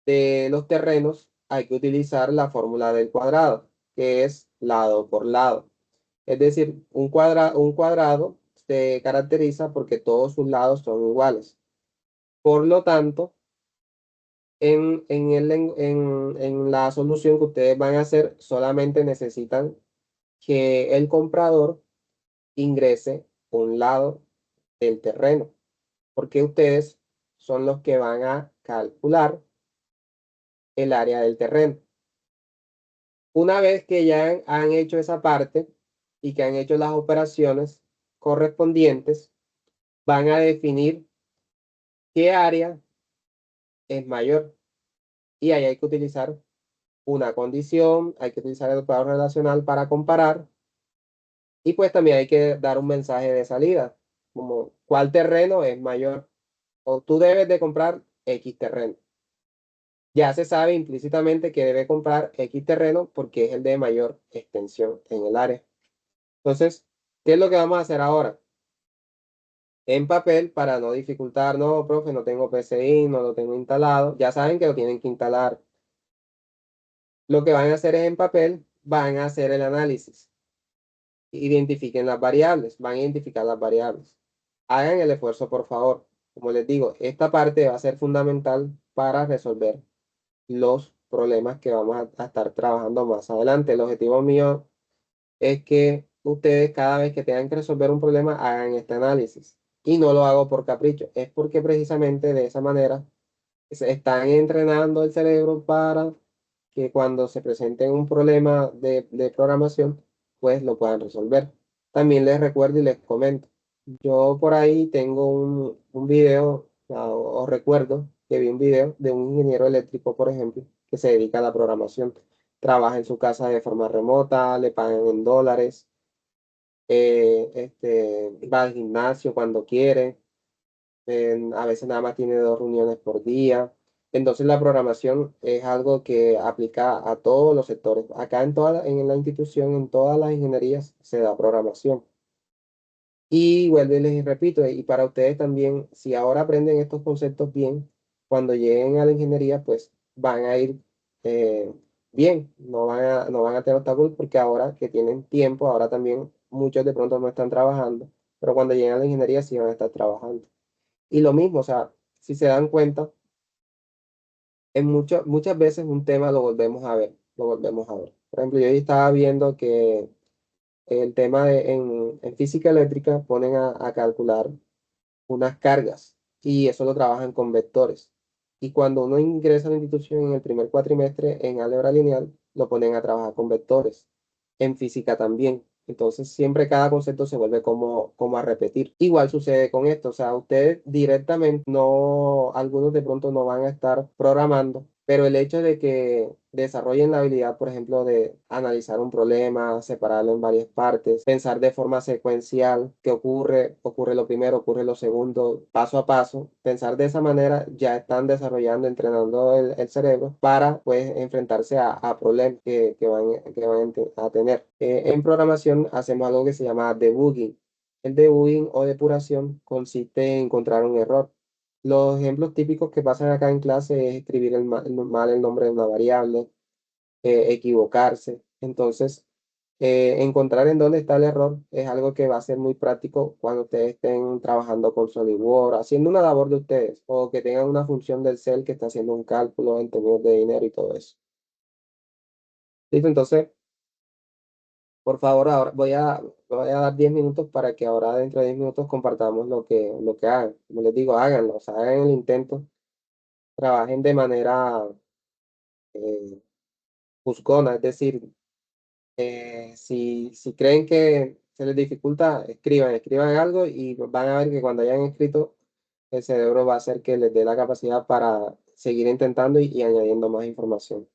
[SPEAKER 1] de los terrenos hay que utilizar la fórmula del cuadrado, que es lado por lado. Es decir, un cuadrado se caracteriza porque todos sus lados son iguales. Por lo tanto, en la solución que ustedes van a hacer, solamente necesitan que el comprador ingrese un lado del terreno, porque ustedes son los que van a calcular el área del terreno. Una vez que ya han hecho esa parte y que han hecho las operaciones correspondientes, van a definir qué área es mayor. Y ahí hay que utilizar una condición, hay que utilizar el operador relacional para comparar. Y pues también hay que dar un mensaje de salida, como cuál terreno es mayor. O tú debes de comprar X terreno. Ya se sabe implícitamente que debe comprar X terreno porque es el de mayor extensión en el área. Entonces, ¿qué es lo que vamos a hacer ahora? En papel, para no dificultar, no, profe, no tengo PCI, no lo tengo instalado. Ya saben que lo tienen que instalar. Lo que van a hacer es en papel, van a hacer el análisis. Identifiquen las variables, van a identificar las variables. Hagan el esfuerzo, por favor. Como les digo, esta parte va a ser fundamental para resolver los problemas que vamos a estar trabajando más adelante. El objetivo mío es que ustedes cada vez que tengan que resolver un problema hagan este análisis. Y no lo hago por capricho, es porque precisamente de esa manera se están entrenando el cerebro para que cuando se presente un problema de programación, pues lo puedan resolver. También les recuerdo y les comento, yo por ahí tengo un video, o recuerdo que vi un video de un ingeniero eléctrico, por ejemplo, que se dedica a la programación. Trabaja en su casa de forma remota, le pagan en dólares, va al gimnasio cuando quiere, a veces nada más tiene 2 reuniones por día. Entonces la programación es algo que aplica a todos los sectores. Acá en la institución, en todas las ingenierías, se da programación. Y vuelvo y les repito, y para ustedes también, si ahora aprenden estos conceptos bien, cuando lleguen a la ingeniería, pues van a ir bien, no van a tener obstáculos porque ahora que tienen tiempo, ahora también muchos de pronto no están trabajando, pero cuando lleguen a la ingeniería sí van a estar trabajando. Y lo mismo, o sea, si se dan cuenta, muchas veces un tema lo volvemos a ver, lo volvemos a ver. Por ejemplo, yo hoy estaba viendo que el tema en física eléctrica ponen a calcular unas cargas y eso lo trabajan con vectores. Y cuando uno ingresa a la institución en el primer cuatrimestre en álgebra lineal, lo ponen a trabajar con vectores. En física también. Entonces siempre cada concepto se vuelve como a repetir. Igual sucede con esto, o sea, ustedes directamente no, algunos de pronto no van a estar programando, pero el hecho de que desarrollen la habilidad, por ejemplo, de analizar un problema, separarlo en varias partes, pensar de forma secuencial, qué ocurre lo primero, ocurre lo segundo, paso a paso, pensar de esa manera, ya están desarrollando, entrenando el cerebro para pues enfrentarse a problemas que van a tener. En programación hacemos algo que se llama debugging. El debugging o depuración consiste en encontrar un error. Los ejemplos típicos que pasan acá en clase es escribir mal el nombre de una variable, equivocarse. Entonces, encontrar en dónde está el error es algo que va a ser muy práctico cuando ustedes estén trabajando con SolidWorks, haciendo una labor de ustedes, o que tengan una función del cel que está haciendo un cálculo en términos de dinero y todo eso. ¿Listo? Entonces, por favor, ahora voy a dar 10 minutos para que ahora dentro de 10 minutos compartamos lo que hagan. Como les digo, háganlo, o sea, hagan el intento, trabajen de manera juzgona, es decir, Si creen que se les dificulta, escriban algo y van a ver que cuando hayan escrito, el cerebro va a hacer que les dé la capacidad para seguir intentando y añadiendo más información.